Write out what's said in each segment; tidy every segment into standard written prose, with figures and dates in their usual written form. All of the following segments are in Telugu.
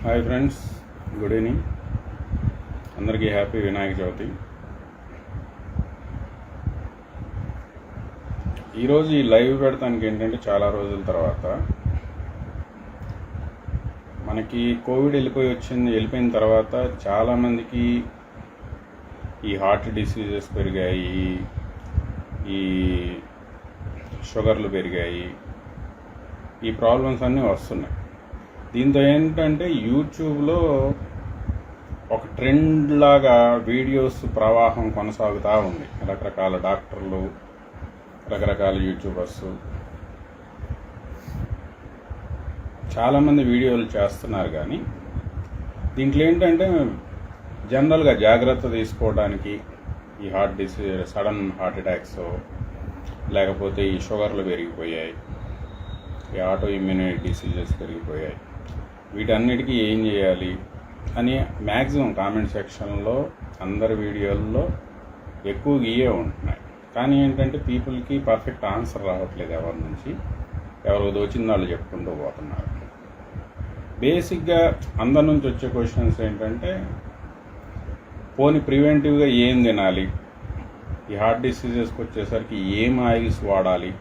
Hi friends, good evening. అందరికీ హ్యాపీ వినాయక చవితి. ఈరోజు ఈ లైవ్ పెడతానికి ఏంటంటే చాలా రోజుల తర్వాత మనకి కోవిడ్ వెళ్ళిపోయిన తర్వాత చాలామందికి ఈ హార్ట్ డిసీజెస్ పెరిగాయి, ఈ షుగర్లు పెరిగాయి, ఈ ప్రాబ్లమ్స్ అన్నీ వస్తున్నాయి. దీంతో ఏంటంటే యూట్యూబ్లో ఒక ట్రెండ్ లాగా వీడియోస్ ప్రవాహం కొనసాగుతూ ఉంది. రకరకాల డాక్టర్లు, రకరకాల యూట్యూబర్స్ చాలామంది వీడియోలు చేస్తున్నారు. కానీ దీంట్లో ఏంటంటే జనరల్గా జాగ్రత్త తీసుకోవడానికి ఈ heart disease, sudden heart attacks, లేకపోతే ఈ షుగర్లు పెరిగిపోయాయి, ఈ ఆటో ఇమ్యూనిటీ డిసీజెస్ పెరిగిపోయాయి, వీటన్నిటికీ ఏం చేయాలి అని మ్యాక్సిమం కామెంట్ సెక్షన్లో అందరి వీడియోల్లో ఎక్కువ గీయే ఉంటున్నాయి. కానీ ఏంటంటే పీపుల్కి పర్ఫెక్ట్ ఆన్సర్ రావట్లేదు. ఎవరి నుంచి ఎవరికి దోచిన వాళ్ళు చెప్పుకుంటూ పోతున్నారు. బేసిక్గా అందరి నుంచి వచ్చే క్వశ్చన్స్ ఏంటంటే, పోనీ ప్రివెంటివ్గా ఏం తినాలి, ఈ హార్ట్ డిసీజెస్కి వచ్చేసరికి ఏం ఆయిల్స్ వాడాలి,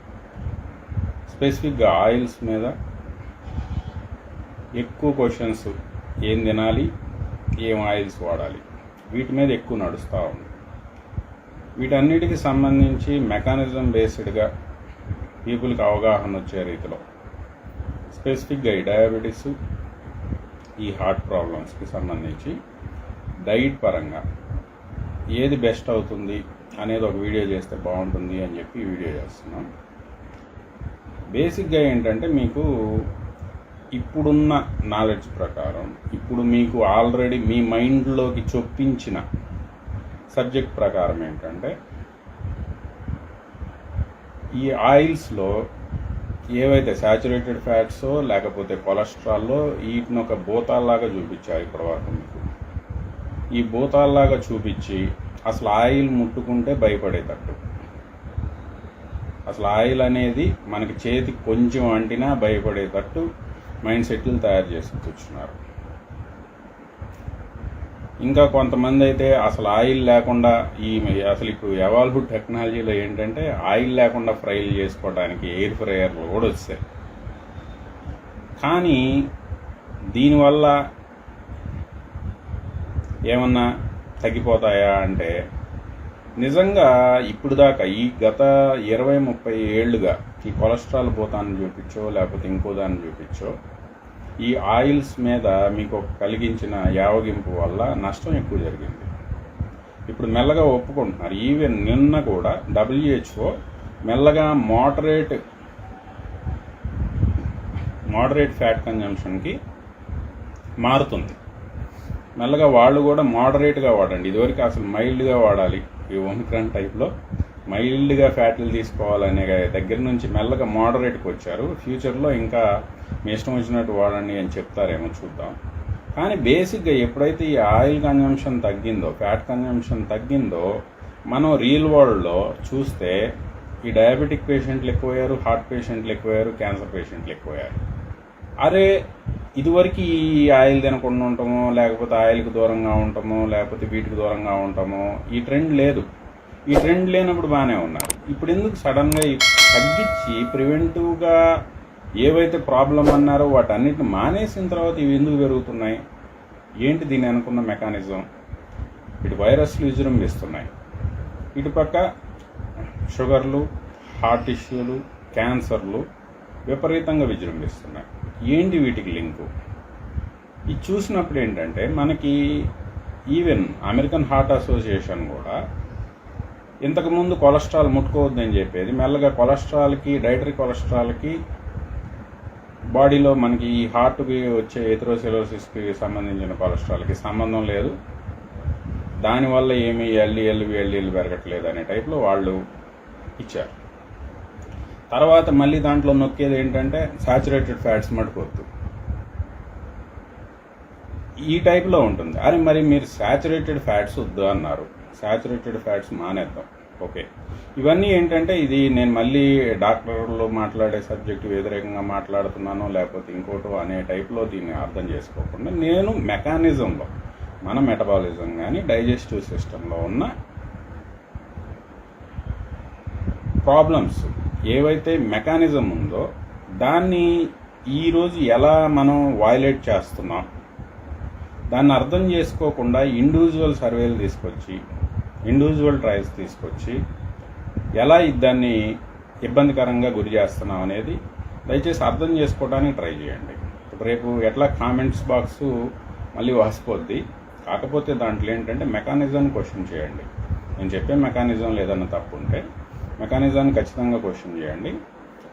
స్పెసిఫిక్గా ఆయిల్స్ మీద ఎక్కువ క్వశ్చన్స్, ఏం తినాలి, ఏం ఆయిల్స్ వాడాలి, వీటి మీద ఎక్కువ నడుస్తూ ఉంది. వీటన్నిటికి సంబంధించి మెకానిజం బేస్డ్గా పీపుల్కి అవగాహన వచ్చే రీతిలో స్పెసిఫిక్గా ఈ డయాబెటీస్, ఈ హార్ట్ ప్రాబ్లమ్స్కి సంబంధించి డైట్ పరంగా ఏది బెస్ట్ అవుతుంది అనేది ఒక వీడియో చేస్తే బాగుంటుంది అని చెప్పి వీడియో చేస్తున్నాం. బేసిక్గా ఏంటంటే, మీకు ఇప్పుడున్న నాలెడ్జ్ ప్రకారం, ఇప్పుడు మీకు ఆల్రెడీ మీ మైండ్లోకి చొప్పించిన సబ్జెక్ట్ ప్రకారం ఏంటంటే, ఈ ఆయిల్స్లో ఏవైతే శాచురేటెడ్ ఫ్యాట్సో లేకపోతే కొలెస్ట్రాల్లో వీటిని ఒక భూతాల్లాగా చూపించారు ఇప్పటి వరకు. మీకు ఈ భూతాల్లాగా చూపించి అసలు ఆయిల్ ముట్టుకుంటే భయపడేటట్టు, అసలు ఆయిల్ అనేది మనకి చేతికి కొంచెం అంటినా భయపడేటట్టు మైండ్ సెట్లు తయారు చేసి కూర్చున్నారు. ఇంకా కొంతమంది అయితే అసలు ఆయిల్ లేకుండా అసలు ఇప్పుడు ఎవాల్వ్డ్ టెక్నాలజీలో ఏంటంటే ఆయిల్ లేకుండా ఫ్రైలు చేసుకోవడానికి ఎయిర్ ఫ్రైయర్లు కూడా వచ్చాయి. కానీ దీనివల్ల ఏమన్నా తగ్గిపోతాయా అంటే, నిజంగా ఇప్పుడు దాకా ఈ గత 20-30 ఏళ్లుగా ఈ కొలెస్ట్రాల్ భూతాన్ని చూపించో లేకపోతే ఇంకో దాన్ని చూపించో ఈ ఆయిల్స్ మీద మీకు కలిగించిన యావగింపు వల్ల నష్టం ఎక్కువ జరిగింది. ఇప్పుడు మెల్లగా ఒప్పుకుంటున్నారు. ఈవెన్ నిన్న కూడా WHO మెల్లగా మోడరేట్ ఫ్యాట్ కన్జంప్షన్కి మారుతుంది. మెల్లగా వాళ్ళు కూడా మోడరేట్గా వాడండి, ఇదివరకు అసలు మైల్డ్గా వాడాలి, ఈ ఒమిక్రాన్ టైప్లో మైల్డ్గా ఫ్యాట్లు తీసుకోవాలనే దగ్గర నుంచి మెల్లగా మోడరేట్కి వచ్చారు. ఫ్యూచర్లో ఇంకా మీ ఇష్టం వచ్చినట్టు వాడండి అని చెప్తారేమో, చూద్దాం. కానీ బేసిక్గా ఎప్పుడైతే ఈ ఆయిల్ కన్జంప్షన్ తగ్గిందో, ఫ్యాట్ కన్జంప్షన్ తగ్గిందో, మనం రియల్ వరల్డ్లో చూస్తే ఈ డయాబెటిక్ పేషెంట్లు ఎక్కువయ్యారు, హార్ట్ పేషెంట్లు ఎక్కువయ్యారు, క్యాన్సర్ పేషెంట్లు ఎక్కువయ్యారు. అరే, ఇదివరకు ఈ ఆయిల్ తినకుండా ఉంటామో లేకపోతే ఆయిల్కి దూరంగా ఉంటామో లేకపోతే వీటికి దూరంగా ఉంటామో, ఈ ట్రెండ్ లేదు. ఈ ట్రెండ్ లేనప్పుడు బాగానే ఉన్నారు. ఇప్పుడు ఎందుకు సడన్గా తగ్గించి ప్రివెంటివ్గా ఏవైతే ప్రాబ్లం అన్నారో వాటన్నిటిని మానేసిన తర్వాత ఇవి ఎందుకు పెరుగుతున్నాయి? ఏంటి దీన్ని అనుకున్న మెకానిజం? ఇటు వైరస్లు విజృంభిస్తున్నాయి, ఇటుపక్క షుగర్లు, హార్ట్ ఇష్యూలు, క్యాన్సర్లు విపరీతంగా విజృంభిస్తున్నాయి. ఏంటి వీటికి లింకు? ఇది చూసినప్పుడు ఏంటంటే, మనకి ఈవెన్ అమెరికన్ హార్ట్ అసోసియేషన్ కూడా ఇంతకుముందు కొలెస్ట్రాల్ ముట్టుకోవద్దని చెప్పేది, మెల్లగా కొలెస్ట్రాల్కి, డైటరీ కొలెస్ట్రాల్కి, బాడీలో మనకి ఈ హార్ట్కి వచ్చే ఎథెరోస్క్లెరోసిస్కి సంబంధించిన కొలెస్ట్రాల్కి సంబంధం లేదు, దానివల్ల ఏమీ ఎల్డిఎల్ పెరగట్లేదు అనే టైప్లో వాళ్ళు ఇచ్చారు. తర్వాత మళ్ళీ దాంట్లో నొక్కేది ఏంటంటే శాచురేటెడ్ ఫ్యాట్స్ మటుకొద్దు, ఈ టైప్లో ఉంటుంది. అరే మరి మీరు శాచురేటెడ్ ఫ్యాట్స్ వద్దు అన్నారు, శాచురేటెడ్ ఫ్యాట్స్ మానేద్దాం. ఓకే, ఇవన్నీ ఏంటంటే ఇది నేను మళ్ళీ డాక్టర్లు మాట్లాడే సబ్జెక్టు వ్యతిరేకంగా మాట్లాడుతున్నాను లేకపోతే ఇంకోటో అనే టైప్లో దీన్ని అర్థం చేసుకోకుండా నేను మెకానిజంలో మన మెటబాలిజం కానీ డైజెస్టివ్ సిస్టంలో ఉన్న ప్రాబ్లమ్స్ ఏవైతే మెకానిజం ఉందో దాన్ని ఈరోజు ఎలా మనం వయలేట్ చేస్తున్నాం, దాన్ని అర్థం చేసుకోకుండా ఇండివిజువల్ సర్వేలు తీసుకొచ్చి ఇండివిజువల్ ట్రయల్స్ తీసుకొచ్చి ఎలా దాన్ని ఇబ్బందికరంగా గురి చేస్తున్నాం అనేది దయచేసి అర్థం చేసుకోవడానికి ట్రై చేయండి. రేపు ఎట్లా కామెంట్స్ బాక్స్ మళ్ళీ వాసిపోద్ది, కాకపోతే దాంట్లో ఏంటంటే మెకానిజాన్ని క్వశ్చన్ చేయండి. నేను చెప్పే మెకానిజం లేదన్న తప్పు ఉంటే మెకానిజాన్ని ఖచ్చితంగా క్వశ్చన్ చేయండి,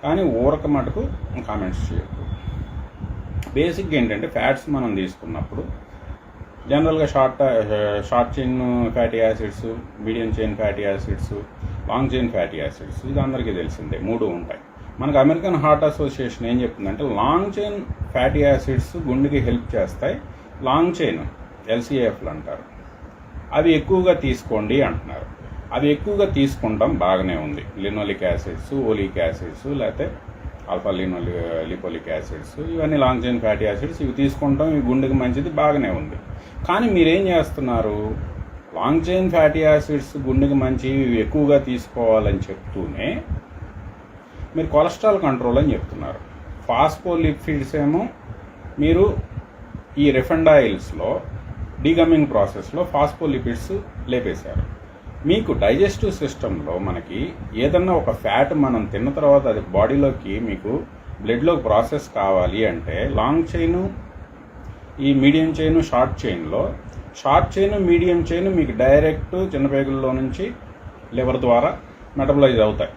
కానీ ఊరక మటుకు కామెంట్స్ చేయద్దు. బేసిక్గా ఏంటంటే ఫ్యాట్స్ మనం తీసుకున్నప్పుడు జనరల్గా short chain fatty acids, medium chain fatty acids, long chain fatty acids, ఇది అందరికీ తెలిసిందే, 3 ఉంటాయి. మనకు అమెరికన్ హార్ట్ అసోసియేషన్ ఏం చెప్తుందంటే లాంగ్ చైన్ ఫ్యాటీ యాసిడ్స్ గుండెకి హెల్ప్ చేస్తాయి, లాంగ్ చైన్ ఎల్సిఎఫ్లు అంటారు, అవి ఎక్కువగా తీసుకోండి అంటున్నారు. అవి ఎక్కువగా తీసుకుంటాం బాగానే ఉంది, లినోలిక్ యాసిడ్స్, ఓలిక్ యాసిడ్స్, లేకపోతే ఆల్ఫా లిపోలిక్ యాసిడ్స్, ఇవన్నీ లాంగ్ చైన్ ఫ్యాటీ యాసిడ్స్, ఇవి తీసుకుంటాం, ఇవి గుండెకి మంచిది, బాగానే ఉంది. కానీ మీరేం చేస్తున్నారు, లాంగ్ చైన్ ఫ్యాటీ యాసిడ్స్ గుండెకి మంచివి, ఇవి ఎక్కువగా తీసుకోవాలని చెప్తూనే మీరు కొలెస్ట్రాల్ కంట్రోల్ అని చెప్తున్నారు. ఫాస్ఫోలిపిడ్స్ ఏమో మీరు ఈ రిఫైన్డ్ ఆయిల్స్లో డీగమింగ్ ప్రాసెస్లో ఫాస్ఫోలిపిడ్స్ లేపేశారు. మీకు డైజెస్టివ్ సిస్టంలో మనకి ఏదన్నా ఒక ఫ్యాట్ మనం తిన్న తర్వాత అది బాడీలోకి మీకు బ్లడ్లోకి ప్రాసెస్ కావాలి అంటే లాంగ్ చైను, ఈ medium chain, short chain medium chain మీకు డైరెక్ట్ చిన్నపేగుల్లో నుంచి లివర్ ద్వారా మెటబలైజ్ అవుతాయి,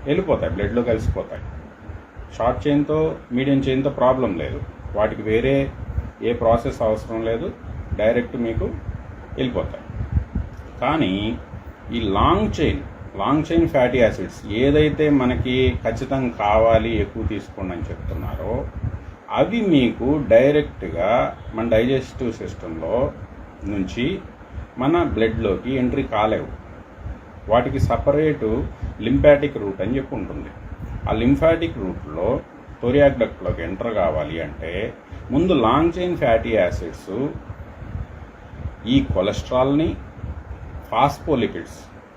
వెళ్ళిపోతాయి, బ్లడ్లో కలిసిపోతాయి. షార్ట్ చైన్తో మీడియం చైన్తో ప్రాబ్లం లేదు, వాటికి వేరే ఏ ప్రాసెస్ అవసరం లేదు, డైరెక్ట్ మీకు వెళ్ళిపోతాయి. కానీ ఈ లాంగ్ చైన్ ఫ్యాటీ యాసిడ్స్ ఏదైతే మనకి ఖచ్చితంగా కావాలి ఎక్కువ తీసుకోండి అని చెప్తున్నారో అవి మీకు డైరెక్ట్గా మన డైజెస్టివ్ సిస్టంలో నుంచి మన బ్లడ్లోకి ఎంట్రీ కాలేవు. వాటికి సపరేటు లింఫాటిక్ రూట్ అని చెప్పి ఉంటుంది. ఆ లింఫాటిక్ రూట్లో థొరియాక్ డక్ట్లోకి ఎంటర్ కావాలి అంటే ముందు లాంగ్ చైన్ ఫ్యాటీ యాసిడ్స్ ఈ కొలెస్ట్రాల్ని,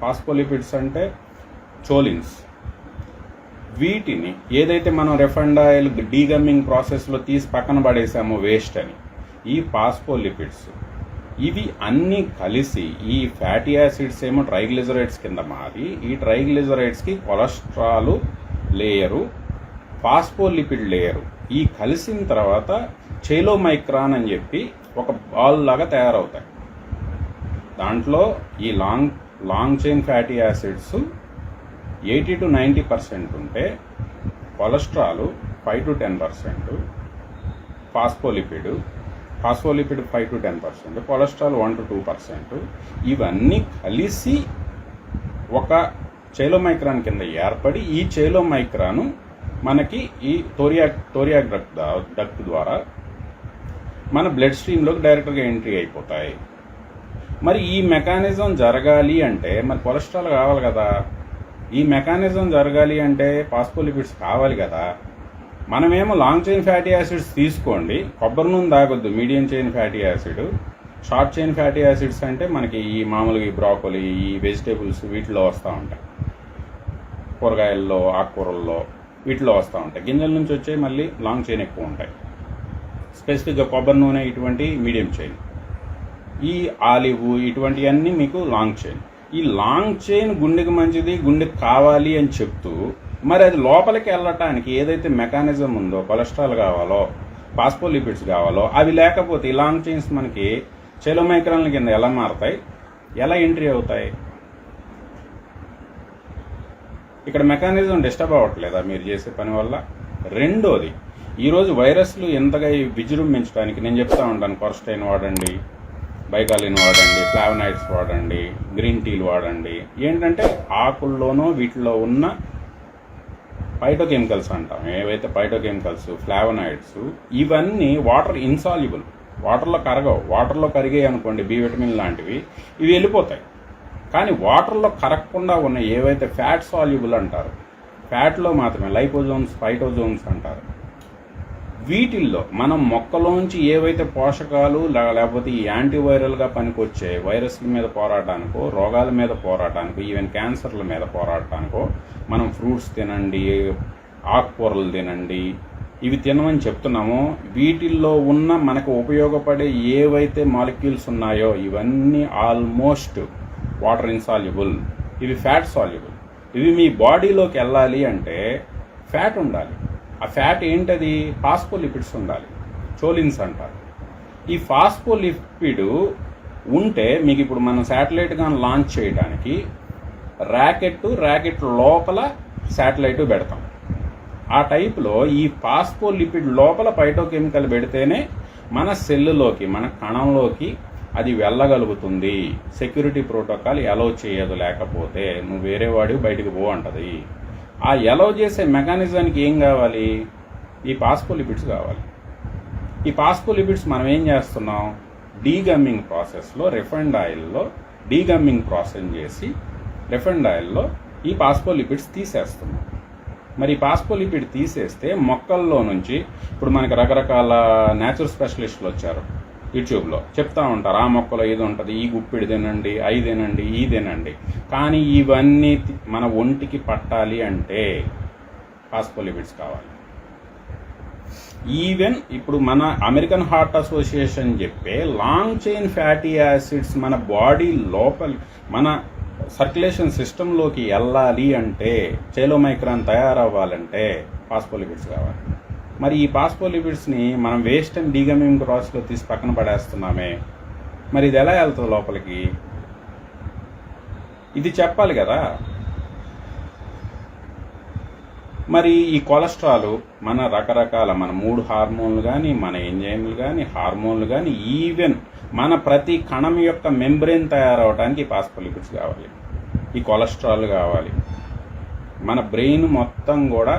ఫాస్ఫోలిపిడ్స్ అంటే చోలిన్స్, వీటిని ఏదైతే మనం రిఫైన్డ్ ఆయిల్ డీగమింగ్ ప్రాసెస్లో తీసి పక్కన పడేసామో వేస్ట్ అని, ఈ ఫాస్ఫోలిపిడ్స్ ఇవి అన్నీ కలిసి ఈ ఫ్యాటీ యాసిడ్స్ ఏమో ట్రైగ్లిజరైడ్స్ కింద మారి ఈ ట్రైగ్లిజరైడ్స్కి కొలెస్ట్రాల్ లేయరు, ఫాస్ఫోలిపిడ్ లేయరు, ఈ కలిసిన తర్వాత చైలోమైక్రాన్ అని చెప్పి ఒక బాల్ లాగా తయారవుతాయి. దాంట్లో ఈ long chain fatty acids 80 to 90% ఉంటే cholesterol 5 to 10%, phospholipid 5 to 10%, cholesterol 1 to 2%, ఇవన్నీ కలిసి ఒక చైలోమైక్రాన్ కింద ఏర్పడి ఈ చైలోమైక్రాను మనకి ఈ థొరియాక్ డక్ట్ ద్వారా మన బ్లడ్ స్ట్రీమ్లోకి డైరెక్ట్గా ఎంట్రీ అయిపోతాయి. మరి ఈ మెకానిజం జరగాలి అంటే మరి కొలెస్ట్రాల్ కావాలి కదా, ఈ మెకానిజం జరగాలి అంటే ఫాస్ఫోలిపిడ్స్ కావాలి కదా. మనమేమో లాంగ్ చైన్ ఫ్యాటీ యాసిడ్స్ తీసుకోండి, కొబ్బరి నూనె తాగొద్దు, medium chain fatty acid, short chain fatty acids అంటే మనకి ఈ మామూలుగా ఈ బ్రాకోలీ, ఈ వెజిటేబుల్స్ వీటిలో వస్తూ ఉంటాయి, కూరగాయల్లో, ఆకుకూరల్లో వీటిలో వస్తూ ఉంటాయి. గింజల నుంచి వచ్చే మళ్ళీ లాంగ్ చైన్ ఎక్కువ ఉంటాయి. స్పెసిఫిక్గా కొబ్బరి నూనె ఇటువంటి మీడియం చైన్, ఈ ఆలివ్ ఇటువంటివన్నీ మీకు లాంగ్ చైన్. ఈ లాంగ్ చైన్ గుండెకి మంచిది, గుండెకి కావాలి అని చెప్తూ మరి అది లోపలికి వెళ్ళటానికి ఏదైతే మెకానిజం ఉందో, కొలెస్ట్రాల్ కావాలో, ఫాస్ఫోలిపిడ్స్ కావాలో అవి లేకపోతే ఈ లాంగ్ చైన్స్ మనకి చైలోమైక్రాన్ల కింద ఎలా మారుతాయి, ఎలా ఎంట్రీ అవుతాయి? ఇక్కడ మెకానిజం డిస్టర్బ్ అవ్వట్లేదా మీరు చేసే పని వల్ల? రెండోది, ఈరోజు వైరస్లు ఎంతగా విజృంభించడానికి నేను చెప్తా ఉంటాను, కొరస్టైన్ వాడండి, బైకాలిన్ వాడండి, ఫ్లావనాయిడ్స్ వాడండి, గ్రీన్ టీలు వాడండి. ఏంటంటే ఆకుల్లోనూ వీటిలో ఉన్న ఫైటోకెమికల్స్ అంటాం, ఏవైతే ఫైటోకెమికల్స్, ఫ్లావనాయిడ్స్, ఇవన్నీ వాటర్ ఇన్సాల్యుబుల్, వాటర్లో కరగవు. వాటర్లో కరిగాయి అనుకోండి, బి విటమిన్ లాంటివి, ఇవి వెళ్ళిపోతాయి. కానీ వాటర్లో కరగకుండా ఉన్న ఏవైతే ఫ్యాట్ సాల్యుబుల్ అంటారు, ఫ్యాట్లో మాత్రమే లైపోజోమ్స్, ఫైటోజోమ్స్ అంటారు, వీటిల్లో మనం మొక్కలోంచి ఏవైతే పోషకాలు లేకపోతే ఈ యాంటీవైరల్గా పనికొచ్చే వైరస్ల మీద పోరాటానికో, రోగాల మీద పోరాటానికో, ఈవెన్ క్యాన్సర్ల మీద పోరాటానికో మనం ఫ్రూట్స్ తినండి, ఆకుకూరలు తినండి, ఇవి తినమని చెప్తున్నామో వీటిల్లో ఉన్న మనకు ఉపయోగపడే ఏవైతే మాలిక్యూల్స్ ఉన్నాయో ఇవన్నీ ఆల్మోస్ట్ వాటర్ ఇన్సాల్యుబుల్, ఇవి ఫ్యాట్ సాల్యుబుల్. ఇవి మీ బాడీలోకి వెళ్ళాలి అంటే ఫ్యాట్ ఉండాలి. ఆ ఫ్యాట్ ఏంటది? ఫాస్ఫోలిపిడ్స్ ఉండాలి, చోలిన్స్ అంటారు. ఈ ఫాస్ఫోలిపిడ్ ఉంటే మీకు ఇప్పుడు మనం శాటిలైట్ కానీ లాంచ్ చేయడానికి ర్యాకెట్ లోపల శాటిలైట్ పెడతాం. ఆ టైప్లో ఈ ఫాస్ఫోలిపిడ్ లోపల ఫైటోకెమికల్ పెడితేనే మన సెల్లులోకి, మన కణంలోకి అది వెళ్ళగలుగుతుంది. సెక్యూరిటీ ప్రోటోకాల్ అలౌ చేయదు, లేకపోతే నువ్వు వేరే వాడివి బయటికి పో అంటది. ఆ అలౌ చేసే మెకానిజానికి ఏం కావాలి? ఈ ఫాస్ఫోలిపిడ్స్ కావాలి. ఈ ఫాస్ఫోలిపిడ్స్ మనం ఏం చేస్తున్నాం? డీగమ్మింగ్ ప్రాసెస్లో రిఫైండ్ ఆయిల్లో డీగమ్మింగ్ ప్రాసెస్ చేసి రిఫైండ్ ఆయిల్లో ఈ ఫాస్ఫోలిపిడ్స్ తీసేస్తున్నాం. మరి ఫాస్ఫోలిపిడ్ తీసేస్తే మొక్కల్లో నుంచి ఇప్పుడు మనకి రకరకాల న్యాచురల్ స్పెషలిస్టులు వచ్చారు, యూట్యూబ్లో చెప్తా ఉంటారు ఆ మొక్కలో ఇది ఉంటుంది, ఈ గుప్పిడి తినండి, అవి తినండి, ఈ తినండి. కానీ ఇవన్నీ మన ఒంటికి పట్టాలి అంటే ఫాస్ఫోలిపిడ్స్ కావాలి. ఈవెన్ ఇప్పుడు మన అమెరికన్ హార్ట్ అసోసియేషన్ చెప్పే లాంగ్ చైన్ ఫ్యాటీ యాసిడ్స్ మన బాడీ లోపల మన సర్క్యులేషన్ సిస్టంలోకి వెళ్ళాలి అంటే, చైలోమైక్రాన్ తయారవ్వాలంటే ఫాస్ఫోలిపిడ్స్ కావాలి. మరి ఈ ఫాస్ఫోలిపిడ్స్ని మనం వేస్ట్ అండ్ డీగమింగ్ ప్రాసెస్లో తీసి పక్కన పడేస్తున్నామే, మరి ఇది ఎలా వెళ్తుంది లోపలికి? ఇది చెప్పాలి కదా. మరి ఈ కొలెస్ట్రాల్ మన రకరకాల మన 3 హార్మోన్లు కానీ, మన ఎంజైమ్లు కానీ, హార్మోన్లు కానీ, ఈవెన్ మన ప్రతి కణం యొక్క మెంబ్రెయిన్ తయారవడానికి ఫాస్ఫోలిపిడ్స్ కావాలి, ఈ కొలెస్ట్రాల్ కావాలి. మన బ్రెయిన్ మొత్తం కూడా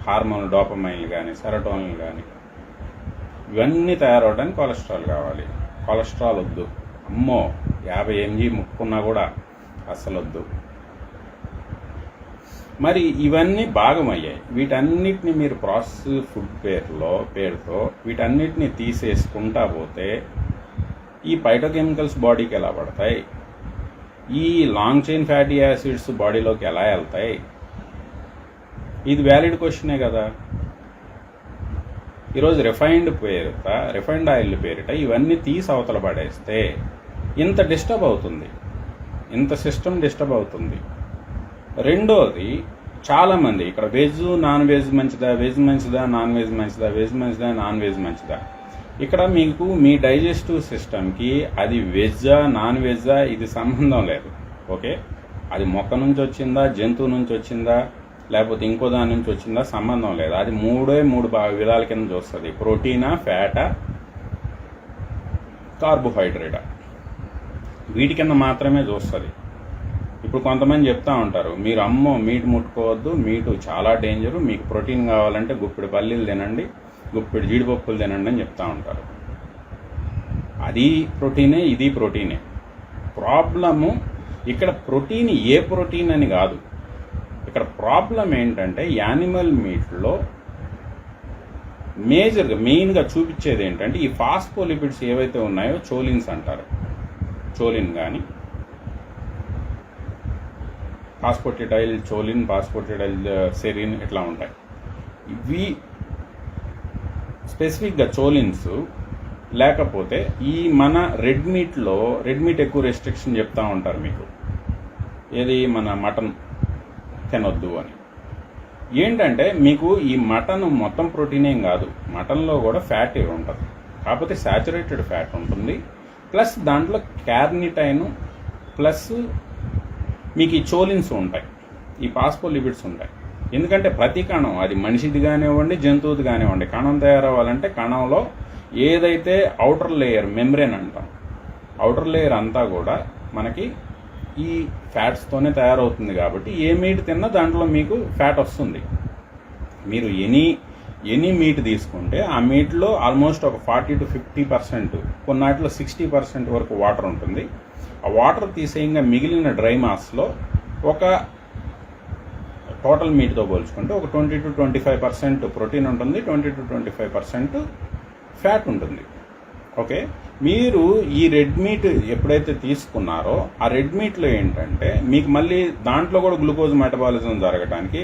హార్మోన్లు, డోపమైన్లు కానీ, సెరటోనిన్లు కానీ, ఇవన్నీ తయారవడానికి కొలెస్ట్రాల్ కావాలి. కొలెస్ట్రాల్ వద్దు, అమ్మో 50 mg ముక్కున్నా కూడా అసలు వద్దు. మరి ఇవన్నీ భాగమయ్యాయి. వీటన్నిటిని మీరు ప్రాసెస్ ఫుడ్ పేరుతో వీటన్నిటిని తీసేసుకుంటా పోతే ఈ ఫైటోకెమికల్స్ బాడీకి ఎలా పడతాయి? ఈ లాంగ్ చైన్ ఫ్యాటీ యాసిడ్స్ బాడీలోకి ఎలా వెళ్తాయి? ఇది వ్యాలిడ్ క్వశ్చనే కదా. ఈరోజు రిఫైండ్ ఆయిల్ పేరిట ఇవన్నీ తీసి అవతల పడేస్తే ఇంత డిస్టర్బ్ అవుతుంది, ఇంత సిస్టమ్ డిస్టర్బ్ అవుతుంది. రెండోది, చాలామంది ఇక్కడ వెజ్ నాన్ వెజ్ మంచిదా, వెజ్ మంచిదా నాన్ వెజ్ మంచిదా, వెజ్ మంచిదా నాన్ వెజ్ మంచిదా, ఇక్కడ మీకు మీ డైజెస్టివ్ సిస్టమ్కి అది వెజ్జా నాన్ వెజ్జా ఇది సంబంధం లేదు. ఓకే, అది మొక్క నుంచి వచ్చిందా, జంతువు నుంచి వచ్చిందా, లేకపోతే ఇంకో దాని నుంచి వచ్చిందా సంబంధం లేదు. అది మూడు విధాల కింద చూస్తుంది. ప్రోటీనా, ఫ్యాటా, కార్బోహైడ్రేటా, వీటి కింద మాత్రమే చూస్తుంది. ఇప్పుడు కొంతమంది చెప్తా ఉంటారు, మీరు అమ్మో మీట్ ముట్టుకోవద్దు, మీటు చాలా డేంజరు, మీకు ప్రోటీన్ కావాలంటే గుప్పిడి పల్లీలు తినండి, గుప్పిడి జీడిపప్పులు తినండి అని చెప్తా ఉంటారు. అది ప్రోటీనే, ఇది ప్రోటీనే. ప్రాబ్లము ఇక్కడ ప్రోటీన్ ఏ ప్రోటీన్ అని కాదు. ఇక్కడ ప్రాబ్లం ఏంటంటే యానిమల్ మీట్లో మెయిన్గా చూపించేది ఏంటంటే ఈ ఫాస్ఫోలిపిడ్స్ ఏవైతే ఉన్నాయో చోలిన్స్ అంటారు. చోలిన్ కానీ ఫాస్ఫోటిడైల్ చోలిన్, ఫాస్ఫోటిడైల్ సెరిన్ ఇట్లా ఉంటాయి. ఇవి స్పెసిఫిక్గా చోలిన్స్. లేకపోతే ఈ మన రెడ్ మీట్ ఎక్కువ రెస్ట్రిక్షన్ చెప్తా ఉంటారు మీకు, ఏది మన మటన్ తినొద్దు అని. ఏంటంటే మీకు ఈ మటన్ మొత్తం ప్రోటీన్ ఏం కాదు, మటన్లో కూడా ఫ్యాట్ ఉంటుంది, కాకపోతే శాచురేటెడ్ ఫ్యాట్ ఉంటుంది, ప్లస్ దాంట్లో కార్నిటైన్, ప్లస్ మీకు ఈ చోలిన్స్ ఉంటాయి, ఈ ఫాస్ఫోలిపిడ్స్ ఉంటాయి. ఎందుకంటే ప్రతి కణం, అది మనిషిది కానివ్వండి, జంతువుది కానివ్వండి, కణం తయారవ్వాలంటే కణంలో ఏదైతే అవుటర్ లేయర్ మెంబ్రేన్ అంటాం, అవుటర్ లేయర్ అంతా కూడా మనకి ఈ ఫ్యాట్స్తోనే తయారవుతుంది. కాబట్టి ఏ మీట్ తిన్నా దాంట్లో మీకు ఫ్యాట్ వస్తుంది. మీరు ఎనీ ఎనీ మీట్ తీసుకుంటే ఆ మీట్లో ఆల్మోస్ట్ ఒక 40 to 50%, కొన్నాటిలో 60% వరకు వాటర్ ఉంటుంది. ఆ వాటర్ తీసేయంగా మిగిలిన డ్రై మాస్లో ఒక టోటల్ మీట్తో పోల్చుకుంటే ఒక 20 to 25% ప్రోటీన్ ఉంటుంది, 20 to 25% ఫ్యాట్ ఉంటుంది. ఓకే, మీరు ఈ రెడ్ మీట్ ఎప్పుడైతే తీసుకున్నారో ఆ రెడ్ మీట్లో ఏంటంటే మీకు మళ్ళీ దాంట్లో కూడా గ్లూకోజ్ మెటబాలిజం జరగడానికి,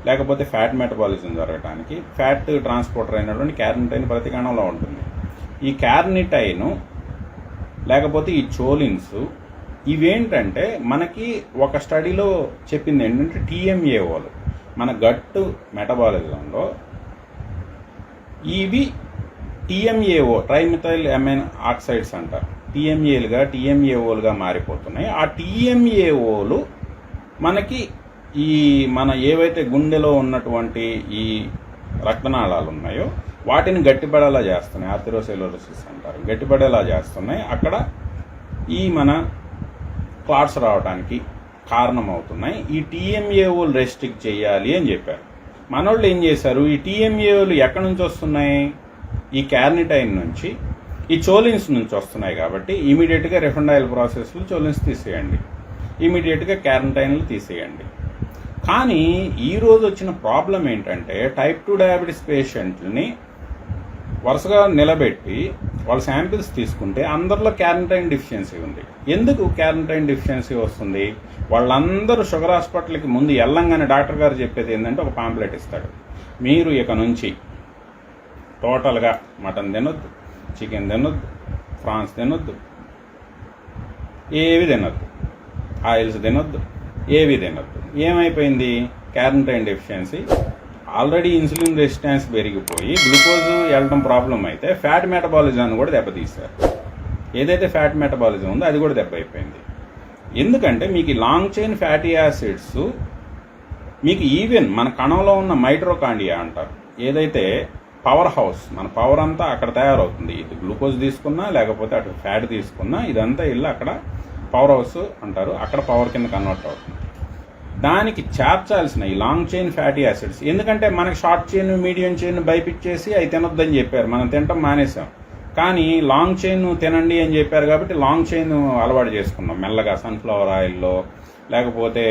లేకపోతే ఫ్యాట్ మెటబాలిజం జరగడానికి ఫ్యాట్ ట్రాన్స్పోర్టర్ అయినటువంటి క్యార్నిటైన్ ప్రతి కణంలో ఉంటుంది. ఈ క్యార్నిటైన్ లేకపోతే ఈ చోలిన్స్ ఇవేంటంటే మనకి ఒక స్టడీలో చెప్పింది ఏంటంటే టీఎంఏఓలు మన గట్టు మెటబాలిజంలో ఇవి టీఎంఏఓ ట్రైమిథైల్ అమైన్ ఆక్సైడ్స్ అంటారు, టీఎంఏలుగా మారిపోతున్నాయి. ఆ టీఎంఏఓలు మనకి ఈ మన ఏవైతే గుండెలో ఉన్నటువంటి ఈ రక్తనాళాలు ఉన్నాయో వాటిని గట్టిపడేలా చేస్తున్నాయి, ఆర్థెరోసెల్యులోసిస్ అంటారు, గట్టిపడేలా చేస్తున్నాయి. అక్కడ ఈ మన క్లాట్స్ రావడానికి కారణమవుతున్నాయి. ఈ టీఎంఏఓలు రెస్ట్రిక్ట్ చేయాలి అని చెప్పారు. మనోళ్ళు ఏం చేశారు, ఈ టీఎంఏఓలు ఎక్కడి నుంచి వస్తున్నాయి, ఈ క్యార్నిటైన్ నుంచి, ఈ చోలిన్స్ నుంచి వస్తున్నాయి. కాబట్టి ఇమీడియట్గా రిఫండైల్ ప్రాసెస్లో చోలిన్స్ తీసేయండి, ఇమీడియట్గా క్యార్నిటైన్లు తీసేయండి. కానీ ఈరోజు వచ్చిన ప్రాబ్లం ఏంటంటే టైప్ 2 డయాబెటీస్ పేషెంట్ని వరుసగా నిలబెట్టి వాళ్ళ శాంపిల్స్ తీసుకుంటే అందరిలో క్యార్నిటైన్ డెఫిషియన్సీ ఉంది. ఎందుకు క్యార్నిటైన్ డెఫిషియన్సీ వస్తుంది? వాళ్ళందరూ షుగర్ హాస్పిటల్కి ముందు వెళ్ళంగానే డాక్టర్ గారు చెప్పేది ఏంటంటే ఒక పాంప్లెట్ ఇస్తాడు, మీరు ఇక నుంచి టోటల్గా మటన్ తినొద్దు, చికెన్ తినొద్దు, ఫ్రాన్స్ తినొద్దు, ఏవి తినొద్దు, ఆయిల్స్ తినొద్దు, ఏవి తినొద్దు. ఏమైపోయింది? క్యార్నిటైన్ డెఫిషియన్సీ. ఆల్రెడీ ఇన్సులిన్ రెసిస్టెన్స్ పెరిగిపోయి గ్లూకోజ్ వెళ్ళడం ప్రాబ్లం అయితే ఫ్యాట్ మెటబాలిజాన్ని కూడా దెబ్బతీశారు. ఏదైతే ఫ్యాట్ మెటబాలిజం ఉందో అది కూడా దెబ్బ అయిపోయింది. ఎందుకంటే మీకు లాంగ్ చైన్ ఫ్యాటీ యాసిడ్స్ మీకు ఈవెన్ మన కణంలో ఉన్న మైట్రోకాండియా అంటారు, ఏదైతే పవర్ హౌస్, మన పవర్ అంతా అక్కడ తయారవుతుంది. ఇది గ్లూకోజ్ తీసుకున్నా లేకపోతే అటు ఫ్యాట్ తీసుకున్నా ఇదంతా ఇల్లు అక్కడ పవర్ హౌస్ అంటారు, అక్కడ పవర్ కింద కన్వర్ట్ అవుతుంది. దానికి చేర్చాల్సిన ఈ లాంగ్ చైన్ ఫ్యాటీ యాసిడ్స్, ఎందుకంటే మనకి షార్ట్ చైన్ మీడియం చైన్ బైపిచ్చేసి అవి తినొద్దని చెప్పారు, మనం తినటం మానేసాం. కానీ లాంగ్ చైన్ తినండి అని చెప్పారు కాబట్టి లాంగ్ చైన్ అలవాటు చేసుకున్నాం మెల్లగా. సన్ఫ్లవర్ ఆయిల్లో లేకపోతే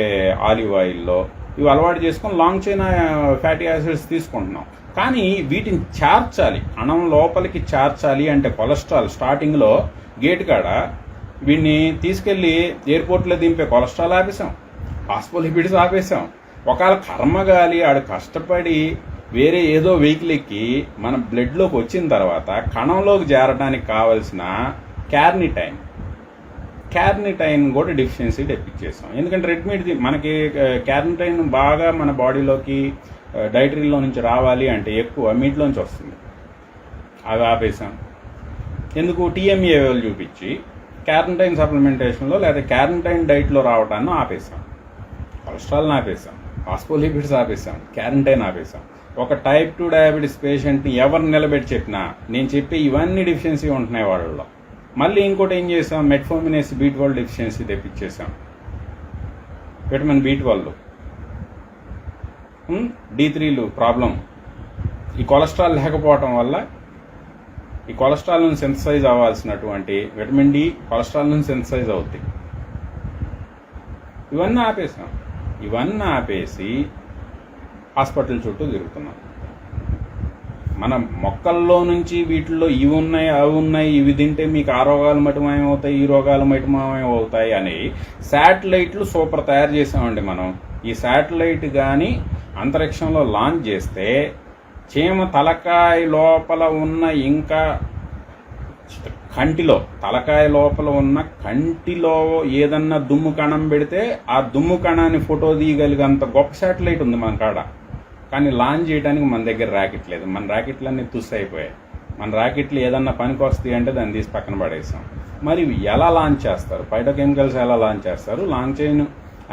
ఆలివ్ ఆయిల్లో ఇవి అలవాటు చేసుకుని లాంగ్ చైన్ ఫ్యాటీ యాసిడ్స్ తీసుకుంటున్నాం. కానీ వీటిని చేర్చాలి, కణం లోపలికి చేర్చాలి అంటే కొలెస్ట్రాల్ స్టార్టింగ్లో గేట్ కాడ వీడిని తీసుకెళ్ళి ఎయిర్పోర్ట్లో దింపే కొలెస్ట్రాల్ ఆపేసాం, ఫాస్ఫోలిపిడ్స్ ఆపేసాం. ఒకవేళ కర్మగాలి ఆడు కష్టపడి వేరే ఏదో వెహికల్ ఎక్కి మన బ్లడ్లోకి వచ్చిన తర్వాత కణంలోకి చేరడానికి కావలసిన క్యార్నిటైన్ కూడా డెఫిషియన్సీ తెప్పించేసాం. ఎందుకంటే రెడ్ మీట్ మనకి క్యార్నిటైన్ బాగా మన బాడీలోకి డైటరీలో నుంచి రావాలి అంటే ఎక్కువ మీట్లోంచి వస్తుంది, అవి ఆపేసాం. ఎందుకు? టీఎంఏ చూపించి క్యార్నిటైన్ సప్లిమెంటేషన్లో లేదా క్యార్నిటైన్ డైట్లో రావడాన్ని ఆపేసాం, కొలెస్ట్రాల్ని ఆపేసాం, ఫాస్ఫోలిపిడ్స్ ఆపేసాం, క్యార్నిటైన్ ఆపేసాం. ఒక టైప్ 2 డయాబెటీస్ పేషెంట్ని ఎవరు నిలబెట్టి చెప్పినా నేను చెప్పి ఇవన్నీ డెఫిషియన్సీ ఉంటున్నాయి వాళ్ళలో. మళ్ళీ ఇంకోటి ఏం చేసాం, మెట్ఫోమినేస్ B12 డెఫిషియన్సీ తెప్పించేసాం, విటమిన్ B12, D3లు ప్రాబ్లం. ఈ కొలెస్ట్రాల్ లేకపోవటం వల్ల ఈ కొలెస్ట్రాల్ నుంచి సింథసైజ్ అవ్వాల్సినటువంటి విటమిన్ D కొలెస్ట్రాల్ నుంచి సింథసైజ్ అవుతాయి. ఇవన్నీ ఆపేసి హాస్పిటల్ చుట్టూ తిరుగుతున్నాం. మన మొక్కల్లో నుంచి వీటిల్లో ఇవి ఉన్నాయి అవి ఉన్నాయి, ఇవి తింటే మీకు ఆ రోగాలు మటుమాయమవుతాయి, ఈ రోగాలు మటుమాయమవుతాయి అని శాటిలైట్లు సూపర్ తయారు చేసామండి మనం. ఈ శాటిలైట్ కానీ అంతరిక్షంలో లాంచ్ చేస్తే చీమ తలకాయ లోపల ఉన్న ఇంకా తలకాయ లోపల ఉన్న కంటిలో ఏదన్నా దుమ్ము కణం పెడితే ఆ దుమ్ము కణాన్ని ఫోటో తీయగలిగేంత గొప్ప శాటిలైట్ ఉంది మన కాడ. కానీ లాంచ్ చేయడానికి మన దగ్గర ర్యాకెట్ లేదు, మన ర్యాకెట్లన్నీ తుస్సు అయిపోయాయి. మన ర్యాకెట్లు ఏదన్నా పనికి వస్తాయి అంటే దాన్ని తీసి పక్కన పడేసాం. మరి ఎలా లాంచ్ చేస్తారు? ఫైటోకెమికల్స్ ఎలా లాంచ్ చేస్తారు? లాంగ్ చైన్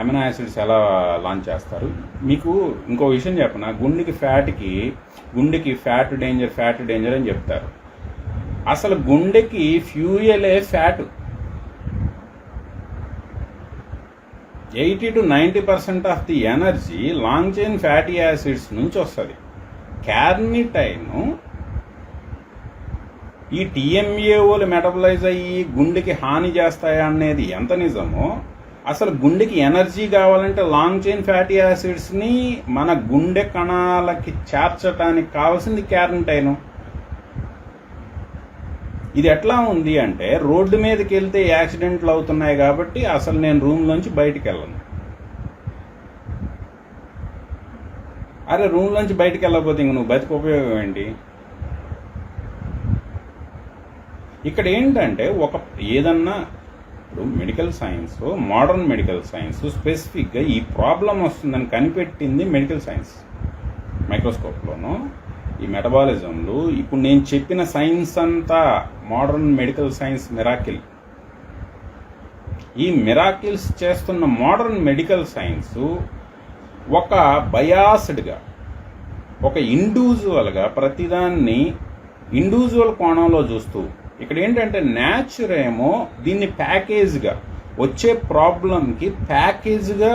అమినో యాసిడ్స్ ఎలా లాంచ్ చేస్తారు? మీకు ఇంకో విషయం చెప్పనా, గుండెకి ఫ్యాట్ డేంజర్ అని చెప్తారు. అసలు గుండెకి ఫ్యూయలే fat. 80 to 90% of the energy long chain fatty acids నుంచి వస్తుంది. క్యార్నిటైన్ ఈ టీఎంఏఓలు మెటబలైజ్ అయ్యి గుండెకి హాని చేస్తాయా అనేది ఎంత నిజమో, అసలు గుండెకి ఎనర్జీ కావాలంటే లాంగ్ చైన్ ఫ్యాటీ యాసిడ్స్ని మన గుండె కణాలకి చేర్చడానికి కావాల్సింది క్యార్నిటైన్. ఇది ఎట్లా ఉంది అంటే, రోడ్డు మీదకి వెళ్తే యాక్సిడెంట్లు అవుతున్నాయి కాబట్టి అసలు నేను రూమ్లోంచి బయటికి వెళ్ళను. అరే రూమ్లోంచి బయటికి వెళ్ళకపోతే ఇంక నువ్వు బతికి ఉపయోగం ఏంటి? ఇక్కడ ఏంటంటే ఏదన్నా ఇప్పుడు medical science, modern medical science స్పెసిఫిక్గా ఈ ప్రాబ్లం వస్తుందని కనిపెట్టింది మెడికల్ సైన్స్. మైక్రోస్కోప్లోనూ ఈ మెటబాలిజంలు ఇప్పుడు నేను చెప్పిన సైన్స్ అంతా మోడర్న్ మెడికల్ సైన్స్ మిరాకిల్. ఈ మిరాకిల్స్ చేస్తున్న మోడర్న్ మెడికల్ సైన్స్ ఒక బయాస్డ్గా, ఒక ఇండివిజువల్గా ప్రతిదాన్ని ఇండివిజువల్ కోణంలో చూస్తూ, ఇక్కడ ఏంటంటే నేచర్ ఏమో దీన్ని ప్యాకేజ్గా, వచ్చే ప్రాబ్లంకి ప్యాకేజ్గా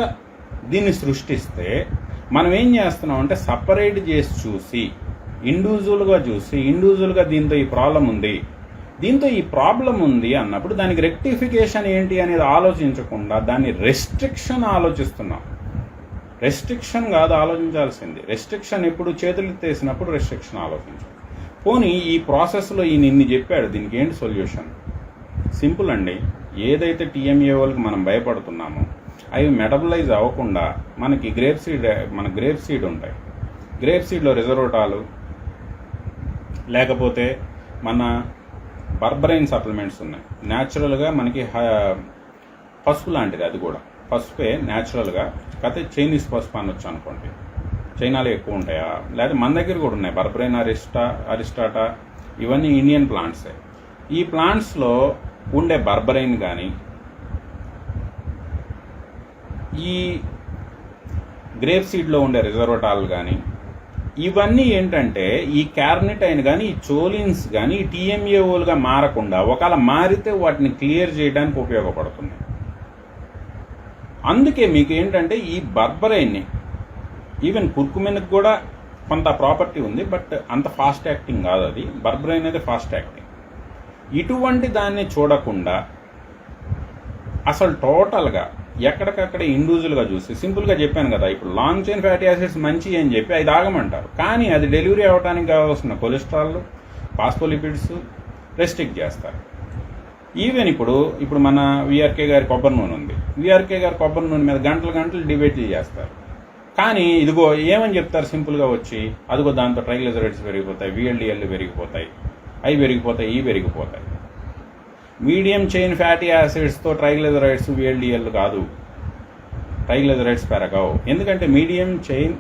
దీన్ని సృష్టిస్తే, మనం ఏం చేస్తున్నాం అంటే సపరేట్ చేసి చూసి, ఇండివిజువల్గా దీంతో ఈ ప్రాబ్లం ఉంది అన్నప్పుడు దానికి రెక్టిఫికేషన్ ఏంటి అనేది ఆలోచించకుండా దాన్ని రెస్ట్రిక్షన్ ఆలోచిస్తున్నాం. రెస్ట్రిక్షన్ కాదు ఆలోచించాల్సింది. రెస్ట్రిక్షన్ ఎప్పుడు చేతులు ఎత్తేసినప్పుడు రెస్ట్రిక్షన్ ఆలోచించాలి. పోనీ ఈ ప్రాసెస్లో ఈయన ఇన్ని చెప్పాడు, దీనికి ఏంటి సొల్యూషన్? సింపుల్ అండి. ఏదైతే టీఎంఏఓలకి మనం భయపడుతున్నామో అవి మెటబలైజ్ అవ్వకుండా మనకి గ్రేప్ సీడ్ ఉంటాయి. గ్రేప్ సీడ్లో రిజర్వటాలు, లేకపోతే మన బర్బరైన్ సప్లిమెంట్స్ ఉన్నాయి. న్యాచురల్గా మనకి పసుపు లాంటిది, అది కూడా పసుపే న్యాచురల్గా. కాకపోతే చైనీస్ పసుపు అనొచ్చు అనుకోండి. చైనాలో ఎక్కువ ఉంటాయా? లేదా మన దగ్గర కూడా ఉన్నాయి. బర్బరైన్ అరిస్టాటా ఇవన్నీ ఇండియన్ ప్లాంట్సే. ఈ ప్లాంట్స్లో ఉండే బర్బరైన్ కానీ, ఈ గ్రేప్ సీడ్లో ఉండే రిజర్వటాల్ కానీ, ఇవన్నీ ఏంటంటే ఈ క్యార్నిటైన్ కానీ, ఈ చోలిన్స్ కానీ ఈ టీఎంఏఓలుగా మారకుండా, ఒకవేళ మారితే వాటిని క్లియర్ చేయడానికి ఉపయోగపడుతున్నాయి. అందుకే మీకు ఏంటంటే ఈ బర్బరైన్ని, ఈవెన్ కుర్కుమిన్కి కూడా కొంత ప్రాపర్టీ ఉంది, బట్ అంత ఫాస్ట్ యాక్టింగ్ కాదు అది. బర్బరైన్ అయితే ఫాస్ట్ యాక్టింగ్. ఇటువంటి దాన్ని చూడకుండా అసలు టోటల్గా ఎక్కడికక్కడ ఇండివిజువల్గా చూసి, సింపుల్గా చెప్పాను కదా, ఇప్పుడు లాంగ్ చైన్ ఫ్యాటీ యాసిడ్స్ మంచి అని చెప్పి అది ఆగమంటారు, కానీ అది డెలివరీ అవ్వడానికి కావాల్సిన కొలెస్ట్రాల్, ఫాస్ఫోలిపిడ్స్ రెస్ట్రిక్ట్ చేస్తారు. ఈవెన్ ఇప్పుడు మన విఆర్కే గారి కొబ్బరి నూనె ఉంది. విఆర్కే గారి కొబ్బరి నూనె మీద గంటలు డిబేట్లు చేస్తారు. కానీ ఇదిగో ఏమని చెప్తారు సింపుల్గా వచ్చి, అదిగో దాంతో ట్రైగ్లిజరైడ్స్ పెరిగిపోతాయి, విఎల్డిఎల్ పెరిగిపోతాయి, అవి పెరిగిపోతాయి, ఇవి పెరిగిపోతాయి. మీడియం చైన్ ఫ్యాటీ యాసిడ్స్తో ట్రైగ్లిజరైడ్స్, విఎల్డిఎల్ కాదు, ట్రైగ్లిజరైడ్స్ పెరగవు. ఎందుకంటే medium chain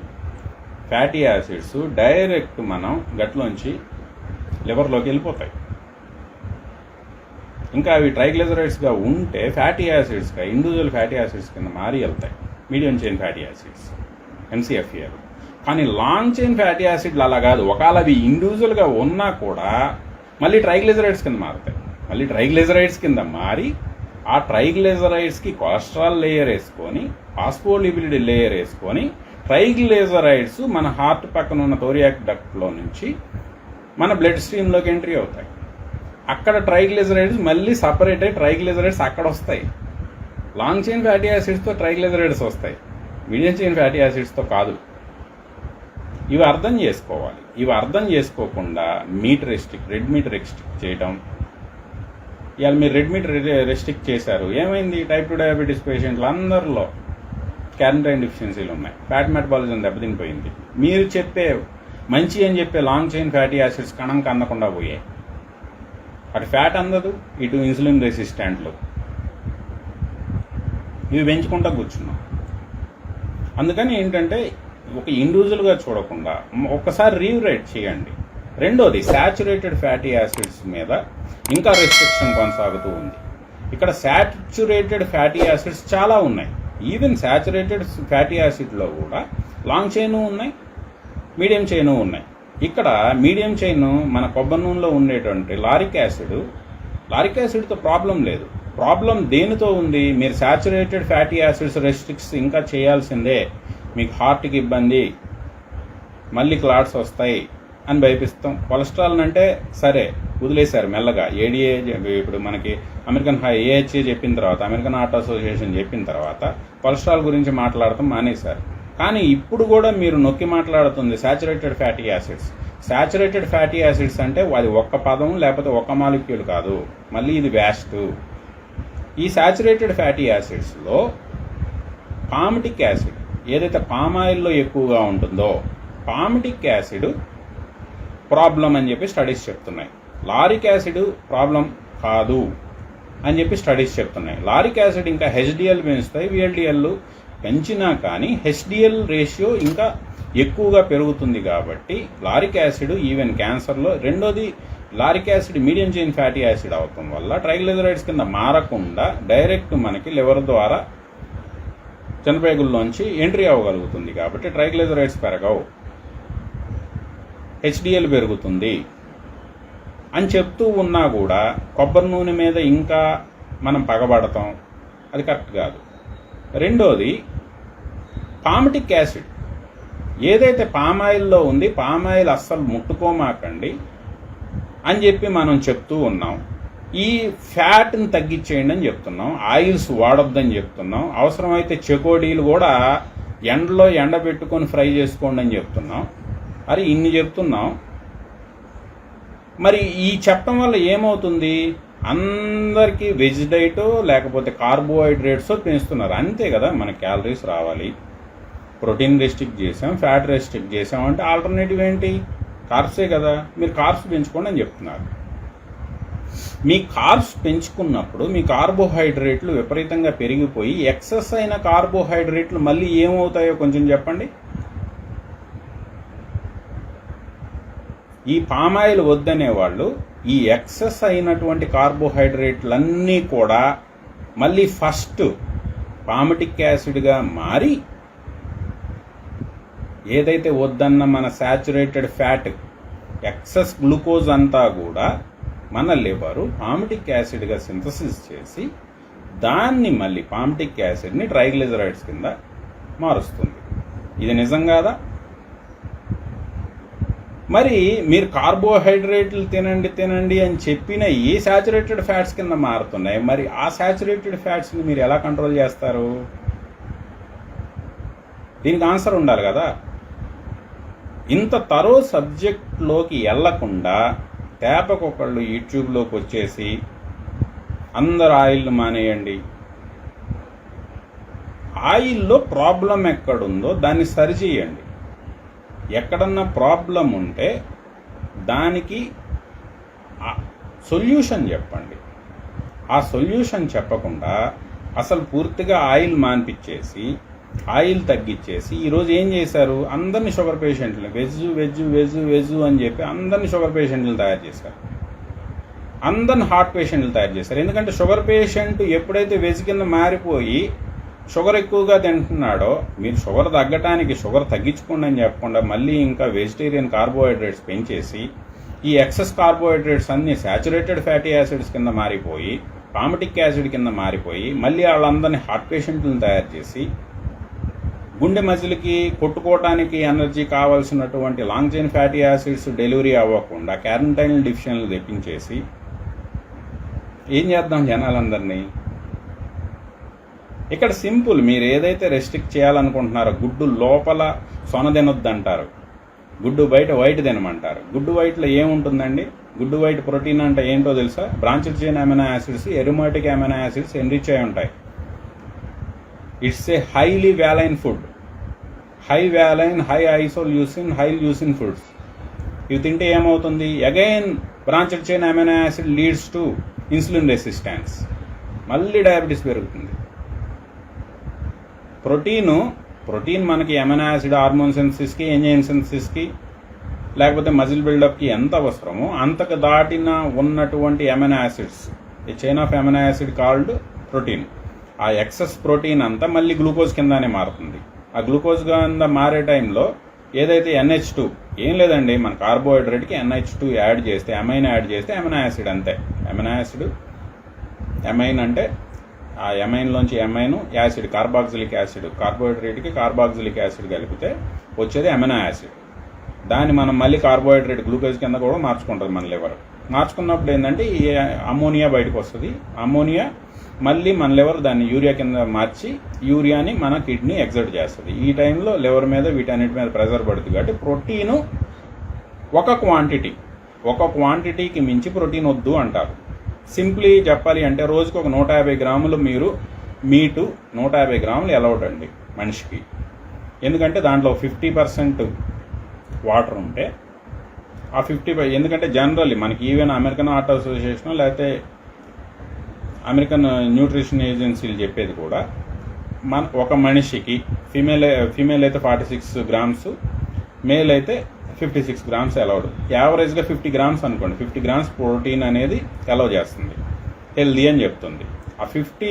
fatty acids direct మనం గట్లోంచి లివర్లోకి వెళ్ళిపోతాయి. ఇంకా అవి ట్రైగ్లిజరైడ్స్గా ఉంటే ఫ్యాటీ యాసిడ్స్గా, ఇండివిజువల్ ఫ్యాటీ యాసిడ్స్ కింద మారి వెళ్తాయి medium chain fatty acids, MCFA. కానీ లాంగ్ చైన్ ఫ్యాటీ యాసిడ్లు అలా కాదు. ఒకవేళ అవి ఇండివిజువల్గా ఉన్నా కూడా మళ్ళీ ట్రైగ్లిజరైడ్స్ కింద మారుతాయి. మళ్ళీ ట్రైగ్లిజరైడ్స్ కింద మారి ఆ ట్రైగ్లిజరైడ్స్కి కొలెస్ట్రాల్ లేయర్ వేసుకొని, ఫాస్ఫోలిపిడ్ లేయర్ వేసుకొని, ట్రైగ్లిజరైడ్స్ మన హార్ట్ పక్కన ఉన్న థోరియాక్ డక్ట్లో నుంచి మన బ్లడ్ స్ట్రీమ్లోకి ఎంట్రీ అవుతాయి. అక్కడ ట్రైగ్లిజరైడ్స్ మళ్ళీ సపరేట్ అయ్యి ట్రైగ్లిజరైడ్స్ అక్కడ వస్తాయి. లాంగ్ చైన్ ఫ్యాటీ యాసిడ్స్తో ట్రైగ్లిజరైడ్స్ వస్తాయి, మీడియం చైన్ ఫ్యాటీ యాసిడ్స్తో కాదు. ఇవి అర్థం చేసుకోవాలి. ఇవి అర్థం చేసుకోకుండా రెడ్ మీట్ రెస్ట్రిక్ట్ చేయడం. ఇవాళ మీరు రెడ్ మీట్ రెస్ట్రిక్ట్ చేశారు, ఏమైంది? టైప్ 2 డయాబెటీస్ పేషెంట్లు అందరిలో క్యార్నిటైన్ డిఫిషియన్సీలు ఉన్నాయి. ఫ్యాట్ మెటబాలిజం దెబ్బతినిపోయింది. మీరు చెప్పే మంచి అని చెప్పే లాంగ్ చైన్ ఫ్యాటీ యాసిడ్స్ కణంకి అందకుండా పోయాయి. అటు ఫ్యాట్ అందదు, ఇటు ఇన్సులిన్ రెసిస్టెంట్లు, ఇవి పెంచుకుంటూ కూర్చున్నాం. అందుకని ఏంటంటే ఒక ఇండివిజువల్గా చూడకుండా ఒక్కసారి రీరైట్ చేయండి. రెండోది, శాచురేటెడ్ ఫ్యాటీ యాసిడ్స్ మీద ఇంకా రెస్ట్రిక్షన్ కొనసాగుతూ ఉంది. ఇక్కడ శాచురేటెడ్ ఫ్యాటీ యాసిడ్స్ చాలా ఉన్నాయి. ఈవెన్ శాచురేటెడ్ ఫ్యాటీ యాసిడ్లో కూడా లాంగ్ చైన్ ఉన్నాయి, మీడియం చైన్ ఉన్నాయి. ఇక్కడ మీడియం చైన్ మన కొబ్బరి నూనెలో ఉండేటువంటి లారిక్ యాసిడ్తో ప్రాబ్లం లేదు. ప్రాబ్లం దేనితో ఉంది? మీరు శాచురేటెడ్ ఫ్యాటీ యాసిడ్స్ రెస్ట్రిక్ట్స్ ఇంకా చేయాల్సిందే. మీకు హార్ట్కి ఇబ్బంది, మళ్ళీ క్లాట్స్ వస్తాయి అని భయపిస్తాం. కొలెస్ట్రాల్ అంటే సరే వదిలేశారు మెల్లగా. ఏడిఏ ఇప్పుడు మనకి అమెరికన్ ఏహెచ్ఏ చెప్పిన తర్వాత, అమెరికన్ హార్ట్ అసోసియేషన్ చెప్పిన తర్వాత కొలెస్ట్రాల్ గురించి మాట్లాడటం మానేశారు. కానీ ఇప్పుడు కూడా మీరు నొక్కి మాట్లాడుతుంది saturated fatty acids. Saturated fatty acids అంటే అది ఒక్క పదం లేకపోతే ఒక్క మాలిక్యూల్ కాదు, మళ్ళీ ఇది వ్యాస్ట్. ఈ సాచురేటెడ్ ఫ్యాటీ యాసిడ్స్లో పామిటిక్ యాసిడ్ ఏదైతే పామాయిల్లో ఎక్కువగా ఉంటుందో, పామిటిక్ యాసిడ్ ప్రాబ్లం అని చెప్పి స్టడీస్ చెప్తున్నాయి. లారిక్ యాసిడ్ ప్రాబ్లం కాదు అని చెప్పి స్టడీస్ చెప్తున్నాయి. లారిక్ యాసిడ్ ఇంకా హెచ్డిఎల్ పెంచుతాయి, విఎల్డిఎల్ పెంచినా కానీ హెచ్డిఎల్ రేషియో ఇంకా ఎక్కువగా పెరుగుతుంది. కాబట్టి లారిక్ యాసిడ్ ఈవెన్ క్యాన్సర్లో. రెండోది, lauric acid medium chain fatty acid అవటం వల్ల ట్రైగ్లిజరైడ్స్ కింద మారకుండా డైరెక్ట్ మనకి లివర్ ద్వారా చనిపేగుల్లోంచి ఎంట్రీ అవ్వగలుగుతుంది. కాబట్టి ట్రైగ్లిజరైడ్స్ పెరగవు, హెచ్డిఎల్ పెరుగుతుంది అని చెప్తూ ఉన్నా కూడా కొబ్బరి నూనె మీద ఇంకా మనం పగబడతాం, అది కరెక్ట్ కాదు. రెండోది, పామిటిక్ యాసిడ్ ఏదైతే పామాయిల్లో ఉంది, పామాయిల్ అస్సలు ముట్టుకోమాకండి అని చెప్పి మనం చెప్తూ ఉన్నాం. ఈ ఫ్యాట్ని తగ్గించేయండి అని చెప్తున్నాం, ఆయిల్స్ వాడొద్దని చెప్తున్నాం. అవసరమైతే చెకోడీలు కూడా ఎండలో ఎండబెట్టుకొని ఫ్రై చేసుకోండి అని చెప్తున్నాం. మరి ఇన్ని చెప్తున్నాం. మరి ఈ చెప్పడం వల్ల ఏమవుతుంది? అందరికీ వెజ్ డైటో లేకపోతే కార్బోహైడ్రేట్స్ పెంచుతున్నారు, అంతే కదా. మన క్యాలరీస్ రావాలి, ప్రోటీన్ రెస్ట్రిక్ట్ చేసాం, ఫ్యాట్ రెస్ట్రిక్ట్ చేసాం అంటే ఆల్టర్నేటివ్ ఏంటి? కార్బ్సే కదా. మీరు కార్బ్స్ పెంచుకోండి అని చెప్తున్నారు. మీ కార్బ్స్ పెంచుకున్నప్పుడు మీ కార్బోహైడ్రేట్లు విపరీతంగా పెరిగిపోయి ఎక్సెస్ అయిన కార్బోహైడ్రేట్లు మళ్ళీ ఏమవుతాయో కొంచెం చెప్పండి. ఈ పామాయిల్ వద్దనే వాళ్ళు ఈ ఎక్సెస్ అయినటువంటి కార్బోహైడ్రేట్లన్నీ కూడా మళ్ళీ ఫస్ట్ పామిటిక్ యాసిడ్గా మారి ఏదైతే వద్దన్న మన సాచురేటెడ్ ఫ్యాట్ ఎక్సెస్ గ్లూకోజ్ అంతా కూడా మన లివరు పామిటిక్ యాసిడ్గా సింథసిస్ చేసి దాన్ని మళ్ళీ పామిటిక్ యాసిడ్ని ట్రైగ్లిజరైడ్స్ కింద మారుస్తుంది. ఇది నిజం కాదా? మరి మీరు కార్బోహైడ్రేట్లు తినండి అని చెప్పిన ఈ సాచురేటెడ్ ఫ్యాట్స్ కింద మారుతున్నాయి. మరి ఆ సాచురేటెడ్ ఫ్యాట్స్ని మీరు ఎలా కంట్రోల్ చేస్తారు? దీనికి ఆన్సర్ ఉండాలి కదా. ఇంత తరో సబ్జెక్ట్లోకి వెళ్లకుండా తేపకొకళ్ళు యూట్యూబ్లోకి వచ్చేసి అందరు ఆయిల్ మానేయండి, ఆయిల్లో ప్రాబ్లం ఎక్కడుందో దాన్ని సరిచేయండి, ఎక్కడన్నా ప్రాబ్లం ఉంటే దానికి సొల్యూషన్ చెప్పండి. ఆ సొల్యూషన్ చెప్పకుండా అసలు పూర్తిగా ఆయిల్ మాన్పించేసి ఆయిల్ తగ్గించేసి ఈరోజు ఏం చేశారు? అందరినీ షుగర్ పేషెంట్లు వెజ్ అని చెప్పి అందరినీ షుగర్ పేషెంట్లు తయారు చేశారు, అందరిని హార్ట్ పేషెంట్లు తయారు చేశారు. ఎందుకంటే షుగర్ పేషెంట్ ఎప్పుడైతే వెజ్ కింద మారిపోయి షుగర్ ఎక్కువగా తింటున్నాడో, మీరు షుగర్ తగ్గటానికి షుగర్ తగ్గించుకోండి అని చెప్పకుండా మళ్ళీ ఇంకా వెజిటేరియన్ కార్బోహైడ్రేట్స్ పెంచేసి ఈ ఎక్సెస్ కార్బోహైడ్రేట్స్ అన్ని సాచురేటెడ్ ఫ్యాటీ యాసిడ్స్ కింద మారిపోయి పామిటిక్ యాసిడ్ కింద మారిపోయి మళ్ళీ వాళ్ళందరినీ హార్ట్ పేషెంట్లను తయారు చేసి గుండె మజిల్కి కొట్టుకోవటానికి ఎనర్జీ కావాల్సినటువంటి long chain fatty acids delivery అవ్వకుండా క్యారంటైన్ డిఫిషన్లు తెప్పించేసి ఏం చేద్దాం జనాలందరినీ? ఇక్కడ సింపుల్, మీరు ఏదైతే రెస్ట్రిక్ట్ చేయాలనుకుంటున్నారో, గుడ్డు లోపల సొన తినొద్దంటారు, గుడ్డు బయట వైట్ తినమంటారు. గుడ్డు వైట్లో ఏముంటుందండి? గుడ్డు వైట్ ప్రోటీన్ అంటే ఏంటో తెలుసా? Branched chain amino acids, aromatic amino acids enrich అయి ఉంటాయి. It's a highly valine food, high valine, high isoleucine, high leucine foods. ఇవి తింటే ఏమవుతుంది? Again branched chain amino acid leads to insulin resistance, మళ్ళీ డయాబెటీస్ పెరుగుతుంది. ప్రోటీన్ మనకి అమైనో యాసిడ్ హార్మోన్ సింథసిస్కి, ఎంజైమ్ సింథసిస్కి లేకపోతే మజిల్ బిల్డప్కి ఎంత అవసరమో అంతకు దాటిన ఉన్నటువంటి అమైనో యాసిడ్స్, ఈ chain of amino acid called protein. ఆ ఎక్సెస్ ప్రోటీన్ అంతా మళ్ళీ గ్లూకోజ్ కిందనే మారుతుంది. ఆ గ్లూకోజ్ కింద మారే టైంలో ఏదైతే NH2, ఏం లేదండి, మన కార్బోహైడ్రేట్కి NH2 యాడ్ చేస్తే, అమైన్ యాడ్ చేస్తే అమైనో యాసిడ్ అంతే. అమైనో యాసిడ్, అమైన్ అంటే ఆ ఎమైన్లోంచి ఎమైన్ యాసిడ్, కార్బాక్సిలిక్ యాసిడ్, కార్బోహైడ్రేట్కి కార్బాక్సిలిక్ యాసిడ్ కలిపితే వచ్చేది అమైనో యాసిడ్. దాన్ని మనం మళ్ళీ కార్బోహైడ్రేట్ గ్లూకోజ్ కింద కూడా మార్చుకుంటుంది మన లివర్. మార్చుకున్నప్పుడు ఏంటంటే ఈ అమోనియా బయటకు వస్తుంది. అమోనియా మళ్ళీ మన లివర్ దాన్ని యూరియా కింద మార్చి యూరియాని మన కిడ్నీ ఎగ్జర్ట్ చేస్తుంది. ఈ టైంలో లివర్ మీద వీటన్నిటి మీద ప్రెషర్ పడుతుంది. కాబట్టి ప్రోటీను ఒక క్వాంటిటీకి మించి ప్రోటీన్ వద్దు అంటారు. సింప్లీ చెప్పాలి అంటే రోజుకు ఒక 150 గ్రాములు మీరు మీటు 150 గ్రాములు అలౌట్ అండి మనిషికి. ఎందుకంటే దాంట్లో 50% వాటర్ ఉంటే ఆ 50 ఎందుకంటే జనరల్లీ మనకి ఈవెన్ అమెరికన్ హార్ట్ అసోసియేషన్ లేకపోతే అమెరికన్ న్యూట్రిషన్ ఏజెన్సీలు చెప్పేది కూడా ఒక మనిషికి ఫీమేల్ అయితే 46 గ్రామ్స్, మేల్ అయితే 56 గ్రామ్స్ అలౌడ్. యావరేజ్గా 50 గ్రామ్స్ అనుకోండి. 50 గ్రామ్స్ ప్రోటీన్ అనేది అలౌ చేస్తుంది, హెల్దీ అని చెప్తుంది. ఆ 50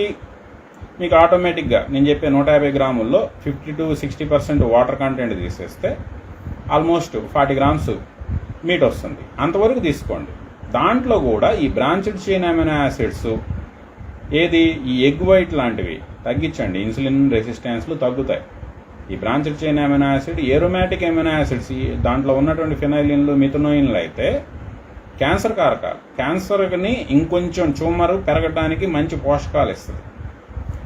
మీకు ఆటోమేటిక్గా నేను చెప్పే 150 గ్రాముల్లో 50 to 60% వాటర్ కంటెంట్ తీసేస్తే ఆల్మోస్ట్ 40 గ్రామ్స్ మీట్ వస్తుంది. అంతవరకు తీసుకోండి. దాంట్లో కూడా ఈ బ్రాంచ్డ్ చైన్ అమైనో యాసిడ్స్ ఏది ఈ ఎగ్ వైట్ లాంటివి తగ్గించండి. ఇన్సులిన్ రెసిస్టెన్స్లు తగ్గుతాయి. ఈ branched chain amino acid, aromatic amino acids దాంట్లో ఉన్నటువంటి ఫినైలిన్లు, మిథనోయిన్లు అయితే క్యాన్సర్ కారకాలు. క్యాన్సర్ని ఇంకొంచెం ట్యూమర్ పెరగడానికి మంచి పోషకాలు ఇస్తుంది.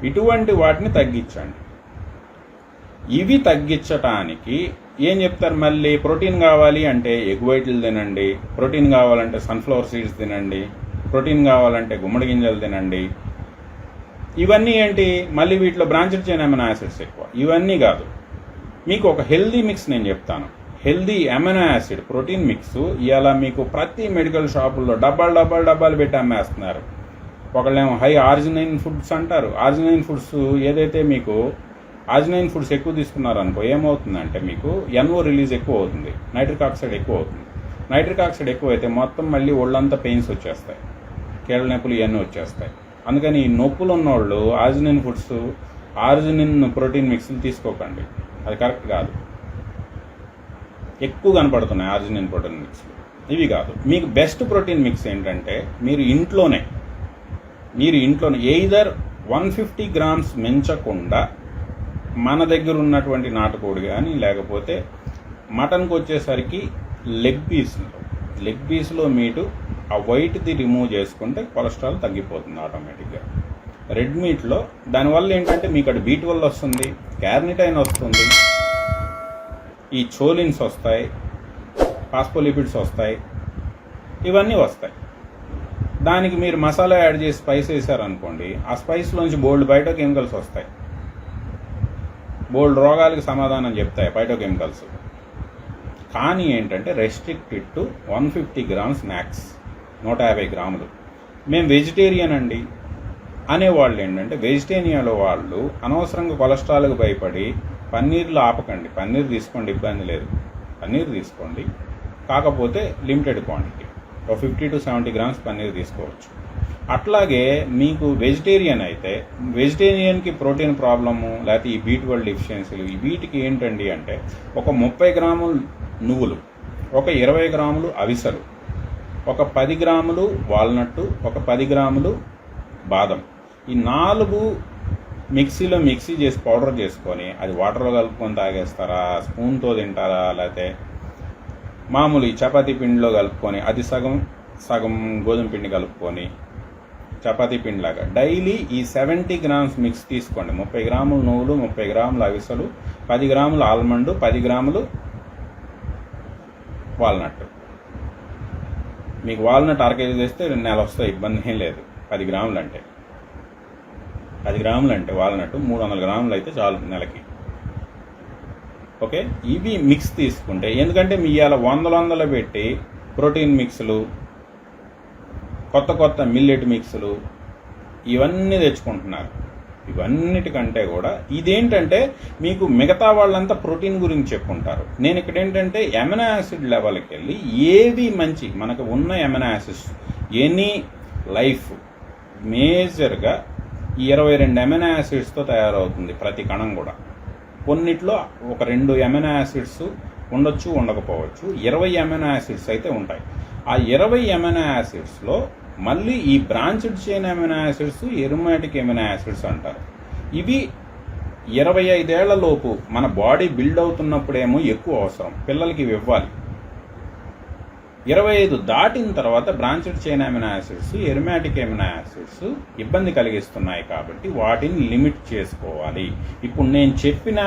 ఇటువంటి వాటిని తగ్గించండి. ఇవి తగ్గించటానికి ఏం చెప్తారు మళ్ళీ? ప్రోటీన్ కావాలి అంటే ఎగ్ వైట్లు తినండి, ప్రోటీన్ కావాలంటే సన్ఫ్లవర్ సీడ్స్ తినండి, ప్రోటీన్ కావాలంటే గుమ్మడి గింజలు తినండి. ఇవన్నీ ఏంటి? మళ్ళీ వీటిలో బ్రాంచ్డ్ చైన్ అమైనో యాసిడ్స్ ఎక్కువ. ఇవన్నీ కాదు, మీకు ఒక హెల్దీ మిక్స్ నేను చెప్తాను. Healthy amino acid protein mix ఇవాళ మీకు ప్రతి మెడికల్ షాపుల్లో డబ్బాలు పెట్టి అమ్మేస్తున్నారు. ఒకళ్ళేమో హై ఆర్జినైన్ ఫుడ్స్ అంటారు. ఆర్జినైన్ ఫుడ్స్ ఏదైతే మీకు ఆర్జినైన్ ఫుడ్స్ ఎక్కువ తీసుకున్నారనుకో ఏమవుతుందంటే మీకు NO రిలీజ్ ఎక్కువ అవుతుంది, నైట్రిక్ ఆక్సైడ్ ఎక్కువ అవుతుంది. నైట్రిక్ ఆక్సైడ్ ఎక్కువ అయితే మొత్తం మళ్ళీ ఒళ్ళంతా పెయిన్స్ వచ్చేస్తాయి, కీళ్ళ నొప్పులు ఇవన్నీ వచ్చేస్తాయి. అందుకని ఈ నొప్పులు ఉన్నవాళ్ళు ఆర్జినిన్ ప్రోటీన్ మిక్స్లు తీసుకోకండి, అది కరెక్ట్ కాదు. ఎక్కువ కనపడుతున్నాయి ఆర్జినిన్ ప్రోటీన్ మిక్స్లు, ఇవి కాదు. మీకు బెస్ట్ ప్రోటీన్ మిక్స్ ఏంటంటే మీరు ఇంట్లోనే ఎయిదర్ 150 గ్రామ్స్ మించకుండా మన దగ్గర ఉన్నటువంటి నాటుకోడి కానీ లేకపోతే మటన్కి వచ్చేసరికి లెగ్ పీస్లో మీటు ఆ వైట్ది రిమూవ్ చేసుకుంటే కొలెస్ట్రాల్ తగ్గిపోతుంది ఆటోమేటిక్గా. రెడ్ మీట్లో దానివల్ల ఏంటంటే మీకు అటు B12 వస్తుంది, క్యార్నిటైన్ వస్తుంది, ఈ చోలిన్స్ వస్తాయి, ఫాస్ఫోలిపిడ్స్ వస్తాయి, ఇవన్నీ వస్తాయి. దానికి మీరు మసాలా యాడ్ చేసి స్పైస్ వేసారనుకోండి, ఆ స్పైస్లోంచి బోల్డ్ బయోకెమికల్స్ వస్తాయి, బోల్డ్ రోగాలకి సమాధానం చెప్తాయి బయోకెమికల్స్. కానీ ఏంటంటే రెస్ట్రిక్టెడ్ టు 150 గ్రామ్స్ మ్యాక్స్, 150 గ్రాములు. మేము వెజిటేరియన్ అండి అనేవాళ్ళు ఏంటంటే వెజిటేరియన్లో వాళ్ళు అనవసరంగా కొలెస్ట్రాల్కి భయపడి పన్నీర్లు ఆపకండి. పన్నీర్ తీసుకోండి, ఇబ్బంది లేదు, పన్నీర్ తీసుకోండి. కాకపోతే లిమిటెడ్ క్వాంటిటీ, ఒక 50 to 70 గ్రామ్స్ పన్నీర్ తీసుకోవచ్చు. అట్లాగే మీకు వెజిటేరియన్ అయితే వెజిటేరియన్కి ప్రోటీన్ ప్రాబ్లము లేకపోతే ఈ B12 డెఫిషియన్సీలు వీటికి ఏంటండి అంటే ఒక 30 గ్రాములు నువ్వులు, ఒక 20 గ్రాములు అవిసెలు, ఒక 10 గ్రాములు వాల్నట్టు, ఒక 10 గ్రాములు బాదం, ఈ 4 మిక్సీ చేసి పౌడర్ చేసుకొని అది వాటర్లో కలుపుకొని తాగేస్తారా, స్పూన్తో తింటారా, లేకపోతే మామూలు ఈ చపాతీ పిండిలో కలుపుకొని అది సగం గోధుమ పిండి కలుపుకొని చపాతీ పిండిలాగా డైలీ ఈ 70 గ్రామ్స్ మిక్స్ తీసుకోండి. 30 గ్రాములు నువ్వులు, 30 గ్రాములు అవిసెలు, 10 గ్రాములు ఆల్మండ్, 10 గ్రాములు వాల్నట్. మీకు వాల్నట్ అరకేజీ చేస్తే 2 నెలలు వస్తాయి, ఇబ్బంది ఏం లేదు. 10 గ్రాములు అంటే వాల్నట్ 300 గ్రాములు అయితే చాలు నెలకి. ఓకే, ఇవి మిక్స్ తీసుకుంటే ఎందుకంటే మీ ఇవాళ వందలు పెట్టి ప్రోటీన్ మిక్స్లు, కొత్త మిల్లెట్ మిక్స్లు ఇవన్నీ తెచ్చుకుంటున్నారు. ఇవన్నిటికంటే కూడా ఇదేంటంటే మీకు మిగతా వాళ్ళంతా ప్రోటీన్ గురించి చెప్పుకుంటారు. నేను ఇక్కడ ఏంటంటే ఎమినో యాసిడ్ లెవెల్కి వెళ్ళి ఏవి మంచి మనకు ఉన్న ఎమినో యాసిడ్స్ ఎనీ లైఫ్ మేజర్గా 22 ఎమినో యాసిడ్స్తో తయారవుతుంది ప్రతి కణం కూడా. కొన్నిట్లో ఒక 2 ఎమినో యాసిడ్స్ ఉండొచ్చు, ఉండకపోవచ్చు. 20 ఎమినో యాసిడ్స్ అయితే ఉంటాయి. ఆ 20 ఎమినో యాసిడ్స్లో మళ్ళీ ఈ branched chain amino acids, aromatic amino acids అంటారు. ఇవి 25 ఏళ్ల లోపు మన బాడీ బిల్డ్ అవుతున్నప్పుడేమో ఎక్కువ అవసరం, పిల్లలకి ఇవి ఇవ్వాలి. 25 దాటిన తర్వాత branched chain amino acids, aromatic amino acids ఇబ్బంది కలిగిస్తున్నాయి కాబట్టి వాటిని లిమిట్ చేసుకోవాలి. ఇప్పుడు నేను చెప్పిన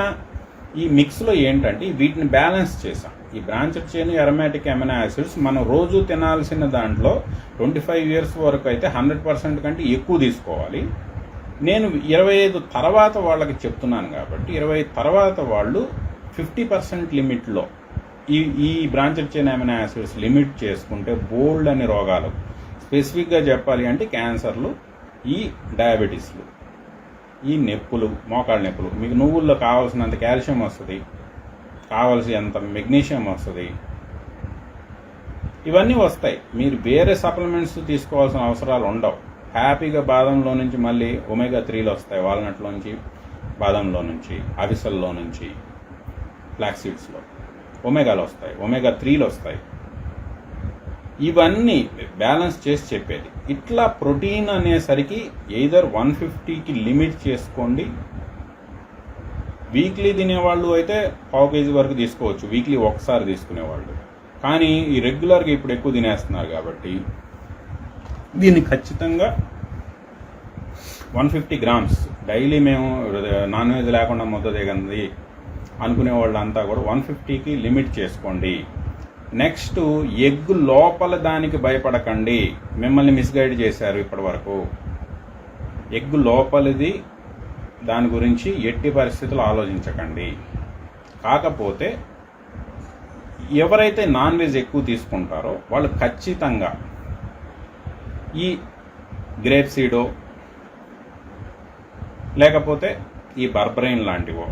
ఈ మిక్స్లో ఏంటంటే వీటిని బ్యాలెన్స్ చేసాం. ఈ branched chain aromatic amino acids మనం రోజు తినాల్సిన దాంట్లో 25 ఇయర్స్ వరకు అయితే 100% కంటే ఎక్కువ తీసుకోవాలి. నేను 25 తర్వాత వాళ్ళకి చెప్తున్నాను కాబట్టి 25 తర్వాత వాళ్ళు 50% లిమిట్లో ఈ branched chain amino acids limit చేసుకుంటే బోల్డ్ అనే రోగాలు, స్పెసిఫిక్గా చెప్పాలి అంటే క్యాన్సర్లు, ఈ డయాబెటీస్లు, ఈ నొప్పులు, మోకాళ్ళ నొప్పులు, మీకు నువ్వుల్లో కావాల్సినంత కాల్షియం వస్తుంది, కావాల్సినంత మెగ్నీషియం వస్తుంది, ఇవన్నీ వస్తాయి. మీరు వేరే సప్లిమెంట్స్ తీసుకోవాల్సిన అవసరాలు ఉండవు. హ్యాపీగా బాదంలో నుంచి మళ్ళీ ఒమేగా 3లు వస్తాయి, వాల్నట్లోంచి, బాదంలో నుంచి, అవిసల్లో నుంచి, ఫ్లాక్ సీడ్స్లో ఒమేగాలు వస్తాయి, ఒమేగా 3లు వస్తాయి. ఇవన్నీ బ్యాలెన్స్ చేసి చెప్పేది. ఇట్లా ప్రోటీన్ అనేసరికి ఎయిదర్ 150కి లిమిట్ చేసుకోండి. వీక్లీ తినేవాళ్ళు అయితే ½ kg వరకు తీసుకోవచ్చు, వీక్లీ ఒకసారి తీసుకునేవాళ్ళు. కానీ ఈ రెగ్యులర్గా ఇప్పుడు ఎక్కువ తినేస్తున్నారు కాబట్టి దీన్ని ఖచ్చితంగా 150 గ్రామ్స్ డైలీ మేము నాన్ వెజ్ లేకుండా ముద్ద దిగంది అనుకునే వాళ్ళంతా కూడా 150కి లిమిట్ చేసుకోండి. నెక్స్ట్, ఎగ్ లోపల దానికి భయపడకండి. మిమ్మల్ని మిస్గైడ్ చేశారు ఇప్పటి వరకు. ఎగ్ లోపలిది దాని గురించి ఎట్టి పరిస్థితులు ఆలోచించకండి. కాకపోతే ఎవరైతే నాన్ వెజ్ ఎక్కువ తీసుకుంటారో వాళ్ళు ఖచ్చితంగా ఈ గ్రేప్ సీడో లేకపోతే ఈ బర్బ్రెయిన్ లాంటివో,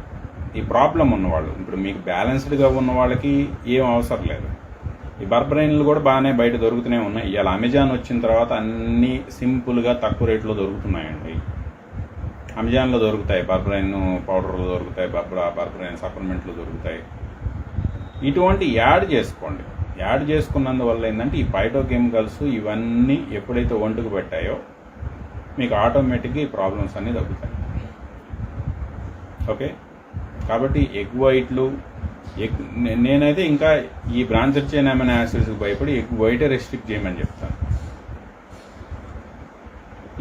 ఈ ప్రాబ్లం ఉన్నవాళ్ళు, ఇప్పుడు మీకు బ్యాలెన్స్డ్గా ఉన్న వాళ్ళకి ఏం అవసరం లేదు. ఈ బర్బ్రెయిన్లు కూడా బాగానే బయట దొరుకుతూనే ఉన్నాయి. ఇవాళ అమెజాన్ వచ్చిన తర్వాత అన్నీ సింపుల్గా తక్కువ రేట్లో దొరుకుతున్నాయండి. అమెజాన్లో దొరుకుతాయి, బర్బ్రెయిన్ పౌడర్లు దొరుకుతాయి, బర్బ్రెయిన్ సప్లిమెంట్లు దొరుకుతాయి. ఇటువంటి యాడ్ చేసుకోండి. యాడ్ చేసుకున్నందువల్ల ఏంటంటే ఈ ఫైటోకెమికల్స్ ఇవన్నీ ఎప్పుడైతే ఒంటుకు పెట్టాయో మీకు ఆటోమేటిక్గా ఈ ప్రాబ్లమ్స్ అన్నీ తగ్గుతాయి. ఓకే, కాబట్టి ఎగ్ వైట్లు, నేనైతే ఇంకా ఈ బ్రాంచెడ్ చైన్ అమినో యాసిడ్స్కి భయపడి ఎగ్ వైటే రెస్ట్రిక్ట్ చేయమని చెప్తాను.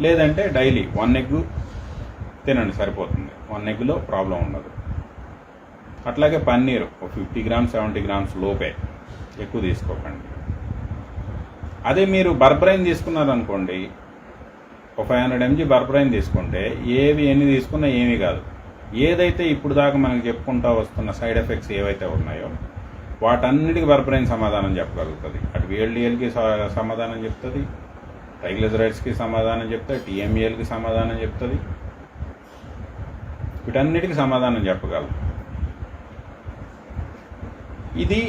లేదంటే డైలీ 1 ఎగ్ తినండి, సరిపోతుంది. 1 ఎగ్లో ప్రాబ్లం ఉండదు. అట్లాగే పన్నీరు 50 గ్రామ్స్ 70 గ్రామ్స్ లోపే, ఎక్కువ తీసుకోకండి. అదే మీరు బర్బ్రెయిన్ తీసుకున్నారనుకోండి, ఒక 500 mg బర్బ్రెయిన్ తీసుకుంటే ఎన్ని తీసుకున్నా ఏమీ కాదు. ఏదైతే ఇప్పుడు దాకా మనకు చెప్పుకుంటూ వస్తున్న సైడ్ ఎఫెక్ట్స్ ఏవైతే ఉన్నాయో వాటన్నిటికీ బర్బ్రెయిన్ సమాధానం చెప్పగలుగుతుంది. అటు VLDLకి సమాధానం చెప్తుంది, ట్రైగ్లిజరైడ్స్కి సమాధానం చెప్తుంది, TMALకి సమాధానం చెప్తుంది, వీటన్నిటికీ సమాధానం చెప్పగలరు. ఇది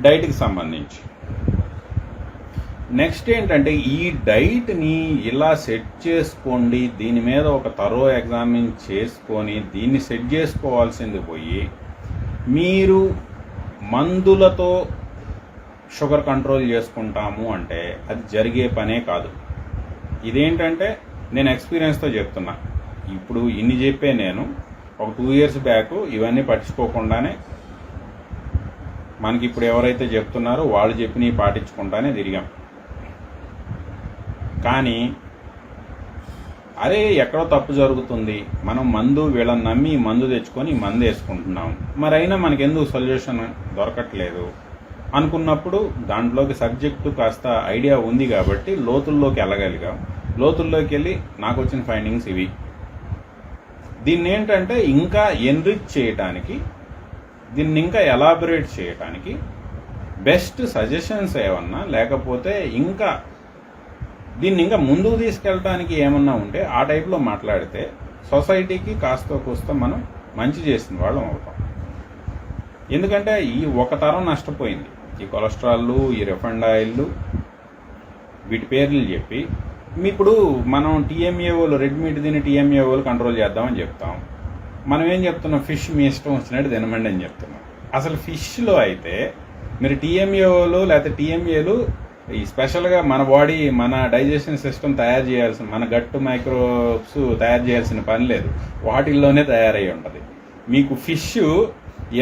డైట్కి సంబంధించి. నెక్స్ట్ ఏంటంటే ఈ డైట్ని ఇలా సెట్ చేసుకోండి. దీని మీద ఒక తరో ఎగ్జామిన్ చేసుకొని దీన్ని సెట్ చేసుకోవాల్సింది పోయి మీరు మందులతో షుగర్ కంట్రోల్ చేసుకుంటాము అంటే అది జరిగే పనే కాదు. ఇదేంటంటే నేను ఎక్స్పీరియన్స్తో చెప్తున్నా. ఇప్పుడు ఇన్ని చెప్పే నేను ఒక 2 years బ్యాక్ ఇవన్నీ పట్టించుకోకుండానే, మనకి ఇప్పుడు ఎవరైతే చెప్తున్నారో వాళ్ళు చెప్పినవి పాటించుకుంటానే తిరిగాం. కానీ అరే ఎక్కడో తప్పు జరుగుతుంది, మనం వీళ్ళని నమ్మి మందు తెచ్చుకొని మందు వేసుకుంటున్నాం, మరి అయినా మనకెందుకు సొల్యూషన్ దొరకట్లేదు అనుకున్నప్పుడు దాంట్లోకి సబ్జెక్టు కాస్త ఐడియా ఉంది కాబట్టి లోతుల్లోకి వెళ్ళగలిగాం. లోతుల్లోకి వెళ్ళి నాకు వచ్చిన ఫైండింగ్స్ ఇవి. దీన్ని ఏంటంటే ఇంకా ఎన్రిచ్ చేయటానికి, దీన్ని ఇంకా ఎలాబొరేట్ చేయటానికి బెస్ట్ సజెషన్స్ ఏమన్నా లేకపోతే ఇంకా దీన్ని ఇంకా ముందుకు తీసుకెళ్ళటానికి ఏమన్నా ఉంటే ఆ టైప్లో మాట్లాడితే సొసైటీకి కాస్త కూస్త మనం మంచి చేసిన వాళ్ళం అవుతాం. ఎందుకంటే ఈ ఒక తరం నష్టపోయింది. ఈ కొలెస్ట్రాల్లు, ఈ రిఫైండ్ ఆయిల్లు, వీటి పేర్లు చెప్పి ఇప్పుడు మనం TMAOలు, రెడ్ మీట్ తిని TMAOలు కంట్రోల్ చేద్దామని చెప్తాం. మనం ఏం చెప్తున్నాం, ఫిష్ మీ ఇష్టం వచ్చినట్టు తినమండి అని చెప్తున్నాం. అసలు ఫిష్లో అయితే మీరు TMAOలు లేకపోతే TMAలు ఈ స్పెషల్గా మన బాడీ, మన డైజెషన్ సిస్టమ్ తయారు చేయాల్సిన, మన గట్ మైక్రోబ్స్ తయారు చేయాల్సిన పని లేదు, వాటిల్లోనే తయారై ఉంటుంది. మీకు ఫిష్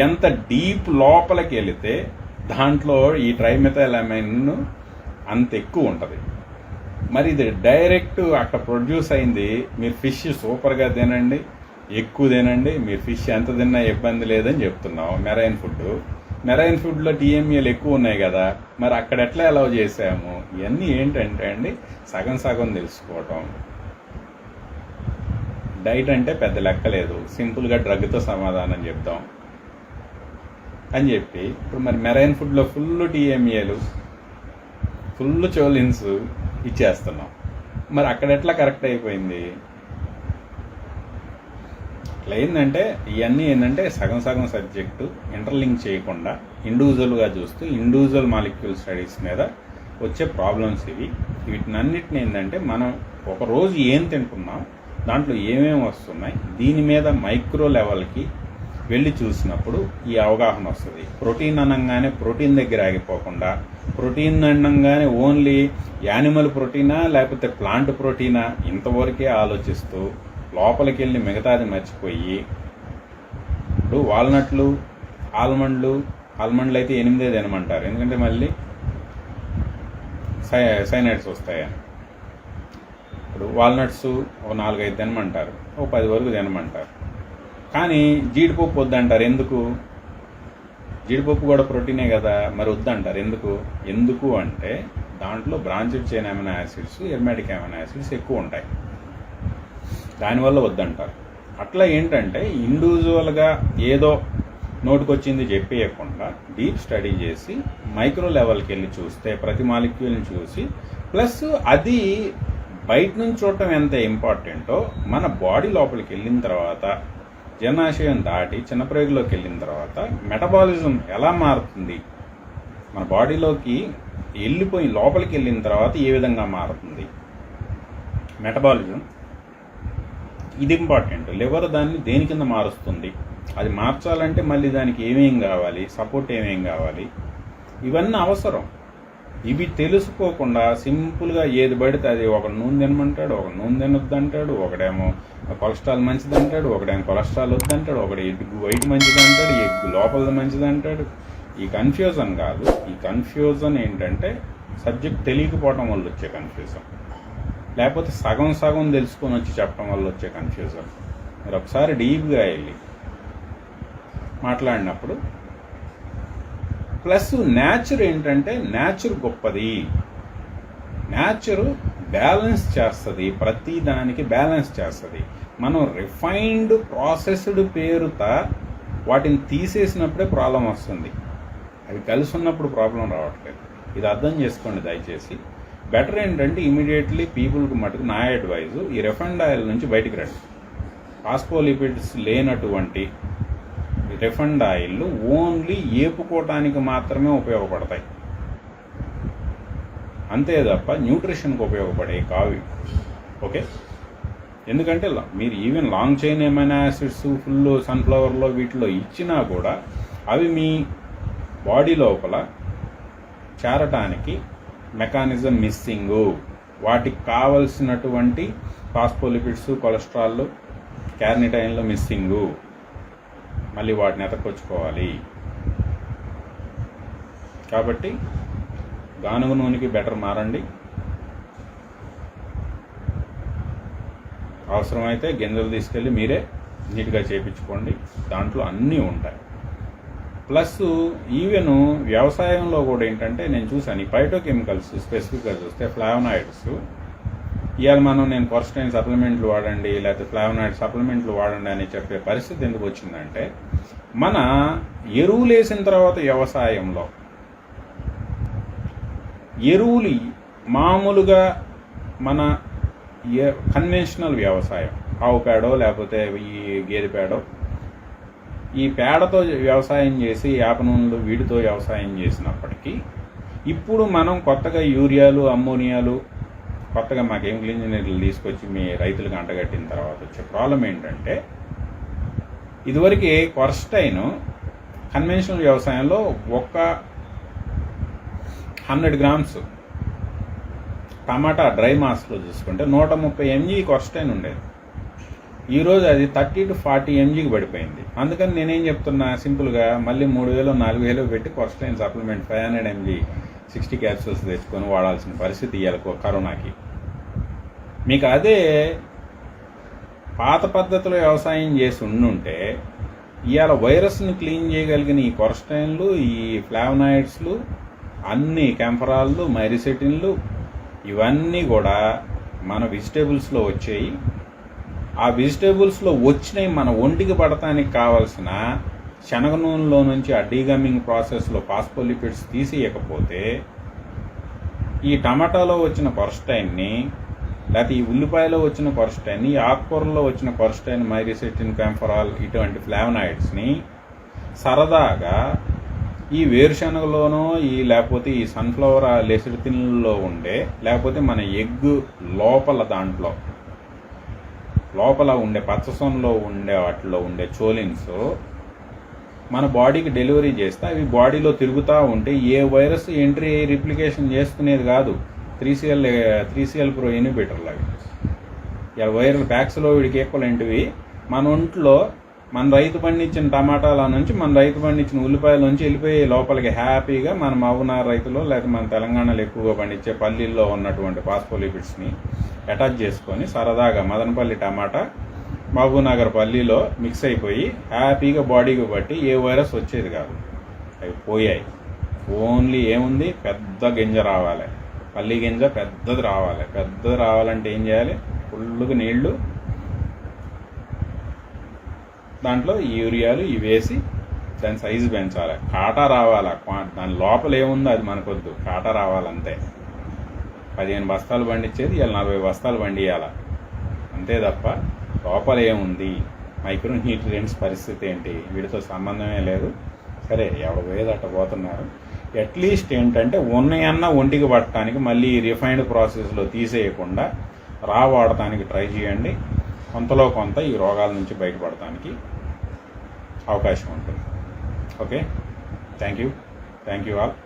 ఎంత డీప్ లోపలికి వెళితే దాంట్లో ఈ ట్రైమెథైలమైన్ అంత ఎక్కువ ఉంటుంది. మరి ఇది డైరెక్ట్ అక్కడ ప్రొడ్యూస్ అయింది. మీరు ఫిష్ సూపర్గా తినండి, ఎక్కువ తినండి, మీరు ఫిష్ ఎంత తిన్నా ఇబ్బంది లేదని చెప్తున్నాం. మెరైన్ ఫుడ్లో టీఎంఏలు ఎక్కువ ఉన్నాయి కదా, మరి అక్కడ ఎట్లా అలౌ చేసాము? ఇవన్నీ ఏంటంటే అండి సగం తెలుసుకోవటం. డైట్ అంటే పెద్ద లెక్కలేదు, సింపుల్గా డ్రగ్తో సమాధానం చెప్దాం అని చెప్పి ఇప్పుడు మరి మెరైన్ ఫుడ్లో ఫుల్ టీఎంఏలు, ఫుల్ చోలిన్స్ ఇచ్చేస్తున్నాం. మరి అక్కడ ఎట్లా కరెక్ట్ అయిపోయింది? ఇట్లా ఏంటంటే ఇవన్నీ ఏంటంటే సగం సబ్జెక్టు ఇంటర్లింక్ చేయకుండా ఇండివిజువల్గా చూస్తూ ఇండివిజువల్ మాలిక్యూల్ స్టడీస్ మీద వచ్చే ప్రాబ్లమ్స్ ఇవి. వీటినన్నిటిని ఏంటంటే మనం ఒకరోజు ఏం తింటున్నాం, దాంట్లో ఏమేమి వస్తున్నాయి, దీని మీద మైక్రో లెవెల్కి వెళ్ళి చూసినప్పుడు ఈ అవగాహన వస్తుంది. ప్రోటీన్ అనగానే ప్రోటీన్ దగ్గర ఆగిపోకుండా, ప్రోటీన్ అనగానే ఓన్లీ యానిమల్ ప్రోటీనా లేకపోతే ప్లాంట్ ప్రోటీనా ఇంతవరకే ఆలోచిస్తూ లోపలికి వెళ్ళి మిగతాది మర్చిపోయి, ఇప్పుడు వాల్నట్లు, ఆల్మండ్లు అయితే 8 తినమంటారు, ఎందుకంటే మళ్ళీ సైనైడ్స్ వస్తాయని. ఇప్పుడు వాల్నట్స్ ఒక 4-5 తినమంటారు, ఒక 10 వరకు తినమంటారు. కానీ జీడిపప్పు వద్దంటారు. ఎందుకు? జీడిపప్పు కూడా ప్రోటీనే కదా, మరి వద్దంటారు. ఎందుకు అంటే దాంట్లో branched chain amino acids, aromatic amino acids ఎక్కువ ఉంటాయి, దానివల్ల వద్దంటారు. అట్లా ఏంటంటే ఇండివిజువల్గా ఏదో నోటుకొచ్చింది చెప్పేయకుండా డీప్ స్టడీ చేసి మైక్రో లెవెల్కి వెళ్ళి చూస్తే ప్రతి మాలిక్యూల్ని చూసి, ప్లస్ అది బయట నుంచి చూడటం ఎంత ఇంపార్టెంటో మన బాడీ లోపలికి వెళ్ళిన తర్వాత, జనాశయం దాటి చిన్నప్రేగులోకి వెళ్ళిన తర్వాత మెటబాలిజం ఎలా మారుతుంది, మన బాడీలోకి వెళ్ళిపోయి లోపలికి వెళ్ళిన తర్వాత ఏ విధంగా మారుతుంది మెటబాలిజం, ఇది ఇంపార్టెంట్. లివర్ దాన్ని దేని కింద మారుస్తుంది, అది మార్చాలంటే మళ్ళీ దానికి ఏమేం కావాలి, సపోర్ట్ ఏమేం కావాలి, ఇవన్నీ అవసరం. ఇవి తెలుసుకోకుండా సింపుల్గా ఏది పడితే అది, ఒక నూనె తినమంటాడు, ఒక నూనె తినొద్దంటాడు, ఒకడేమో కొలెస్ట్రాల్ మంచిది అంటాడు, ఒకడేమో కొలెస్ట్రాల్ వద్దంటాడు, ఒకడు ఎగ్ వైట్ మంచిది అంటాడు, ఎగ్ లోపలది మంచిది అంటాడు. ఈ కన్ఫ్యూజన్ కాదు, ఈ కన్ఫ్యూజన్ ఏంటంటే సబ్జెక్ట్ తెలియకపోవడం వల్ల వచ్చే కన్ఫ్యూజన్, లేకపోతే సగం తెలుసుకొని వచ్చి చెప్పడం వల్ల వచ్చే కన్ఫ్యూజన్. మీరు ఒకసారి డీప్గా వెళ్ళి మాట్లాడినప్పుడు, ప్లస్ న్యాచుర్ ఏంటంటే న్యాచుర్ గొప్పది, న్యాచుర్ బ్యాలెన్స్ చేస్తుంది, ప్రతి దానికి బ్యాలెన్స్ చేస్తుంది. మనం రిఫైన్డ్ ప్రాసెస్డ్ పేరుతో వాటిని తీసేసినప్పుడే ప్రాబ్లం వస్తుంది, అవి కలిసి ఉన్నప్పుడు ప్రాబ్లం రావట్లేదు. ఇది అర్థం చేసుకోండి దయచేసి. బెటర్ ఏంటంటే ఇమీడియట్లీ పీపుల్కి మటుకు నా అడ్వైజ్, ఈ రిఫైన్డ్ ఆయిల్ నుంచి బయటికి రండి. ఫాస్ఫోలిపిడ్స్ లేనటువంటి రిఫైన్డ్ ఆయిల్ ఓన్లీ ఏపుకోవటానికి మాత్రమే ఉపయోగపడతాయి, అంతే తప్ప న్యూట్రిషన్కి ఉపయోగపడే కావి. ఓకే, ఎందుకంటే మీరు even long chain amino acids full సన్ఫ్లవర్లో వీటిలో ఇచ్చినా కూడా అవి మీ బాడీ లోపల చేరటానికి మెకానిజం మిస్సింగు. వాటికి కావలసినటువంటి ఫాస్ఫోలిపిడ్స్, కొలెస్ట్రాల్, క్యార్నిటైన్లు మిస్సింగు, మళ్ళీ వాటిని ఎతకొచ్చుకోవాలి. కాబట్టి గానుగ నూనెకి బెటర్ మారండి. అవసరమైతే గింజలు తీసుకెళ్ళి మీరే నీట్గా చేయించుకోండి, దాంట్లో అన్నీ ఉంటాయి. ప్లస్ ఈవెన్ వ్యవసాయంలో కూడా ఏంటంటే నేను చూసాను, ఈ ఫైటోకెమికల్స్ స్పెసిఫిక్గా చూస్తే ఫ్లావనాయిడ్స్, ఇవాళ నేను కొర్స్టైన్ సప్లిమెంట్లు వాడండి లేకపోతే ఫ్లావనాయిడ్ సప్లిమెంట్లు వాడండి అని చెప్పే పరిస్థితి ఎందుకు వచ్చిందంటే, మన ఎరువులు వేసిన తర్వాత వ్యవసాయంలో ఎరువులు మామూలుగా మన కన్వెన్షనల్ వ్యవసాయం, ఆవు పేడో లేకపోతే ఈ గేదె పేడో, ఈ పేడతో వ్యవసాయం చేసి వేప నూనెలు వీటితో వ్యవసాయం చేసినప్పటికీ ఇప్పుడు మనం కొత్తగా యూరియాలు, అమ్మోనియాలు, కొత్తగా మా కెమికల్ ఇంజనీర్లు తీసుకొచ్చి మీ రైతులకు అంటగట్టిన తర్వాత వచ్చే ప్రాబ్లం ఏంటంటే, ఇదివరకు కొర్స్టైన్ కన్వెన్షనల్ వ్యవసాయంలో ఒక 100 grams టమాటా డ్రై మాస్లో చూసుకుంటే 130 mg కొర్స్టైన్ ఉండేది. ఈరోజు అది 30 to 40 mgకి పడిపోయింది. అందుకని నేనేం చెప్తున్నా సింపుల్గా మళ్ళీ 3,000 4,000 పెట్టి కొర్స్టైన్ సప్లిమెంట్ 500 mg 60 క్యాప్సూల్స్ తెచ్చుకొని వాడాల్సిన పరిస్థితి ఇవ్వాలి కరోనాకి. మీకు అదే పాత పద్ధతిలో వ్యవసాయం చేసి ఉండుంటే ఇవాళ వైరస్ని క్లీన్ చేయగలిగిన ఈ కొర్స్టైన్లు, ఈ ఫ్లావనాయిడ్స్లు, అన్ని కెంఫరాళ్ళు, మైరిసెటిన్లు ఇవన్నీ కూడా మన వెజిటేబుల్స్లో వచ్చాయి. ఆ వెజిటేబుల్స్లో వచ్చినవి మన ఒంటికి పడటానికి కావాల్సిన శనగ నూనెలో నుంచి ఆ డీగమింగ్ ప్రాసెస్లో ఫాస్ఫోలిపిడ్స్ తీసేయకపోతే ఈ టమాటాలో వచ్చిన కొర్స్టైన్ని, లేకపోతే ఈ ఉల్లిపాయలో వచ్చిన కొర్స్టైన్ని, ఈ ఆకుకూరలో వచ్చిన కొర్స్టైన్, మైరిసెటిన్, కెంఫరాల్ ఇటువంటి ఫ్లావనాయిడ్స్ని సరదాగా ఈ వేరుశనగలోనో లేకపోతే ఈ సన్ఫ్లవర్ లెసిటిన్లో ఉండే, లేకపోతే మన ఎగ్ లోపల ఉండే పచ్చసొనలో ఉండే వాటిలో ఉండే చోలిన్స్ మన బాడీకి డెలివరీ చేస్తే అవి బాడీలో తిరుగుతూ ఉంటే ఏ వైరస్ ఎంట్రీ రిప్లికేషన్ చేసుకునేది కాదు. 3CL ప్రో ఇన్హిబిటర్లు అవి వైరల్ ప్యాక్సిలోవిడ్కి ఈక్వలెంట్వి మన ఒంట్లో మన రైతు పండించిన టమాటాల నుంచి, మన రైతు పండించిన ఉల్లిపాయల నుంచి వెళ్ళిపోయి లోపలికి హ్యాపీగా మన మహబూబ్నగర్ రైతులో లేకపోతే మన తెలంగాణలో ఎక్కువగా పండించే పల్లీల్లో ఉన్నటువంటి ఫాస్ఫోలిపిడ్స్ని అటాచ్ చేసుకొని సరదాగా మదనపల్లి టమాటా మహబూబ్నగర్ పల్లీలో మిక్స్ అయిపోయి హ్యాపీగా బాడీకి బట్టి ఏ వైరస్ వచ్చేది కాదు. అవి పోయాయి. ఓన్లీ ఏముంది, పెద్ద గింజ రావాలి, పల్లి గింజ పెద్దది రావాలి. పెద్దది రావాలంటే ఏం చేయాలి, ఫుల్గా నీళ్లు, దాంట్లో యూరియాలు ఇవి వేసి దాని సైజు పెంచాలి. కాటా రావాలా, దాని లోపల ఏముందో అది మనకొద్దు, కాటా రావాలంతే. 15 బస్తాలు పండించేది ఇలా 40 బస్తాలు పండియాల అంతే తప్ప లోపల ఏముంది, మైక్రో న్యూట్రియంట్స్ పరిస్థితి ఏంటి, వీటితో సంబంధమే లేదు. సరే ఎవరు పోయేది అట్ట పోతున్నారు. అట్లీస్ట్ ఏంటంటే ఉన్నాయన్నా ఒంటికి పట్టడానికి మళ్ళీ రిఫైన్డ్ ప్రాసెస్లో తీసేయకుండా రా వాడటానికి ట్రై చేయండి. కొంతలో కొంత ఈ రోగాల నుంచి బయటపడటానికి అవకాశం ఉంటుంది. Okay, thank you all.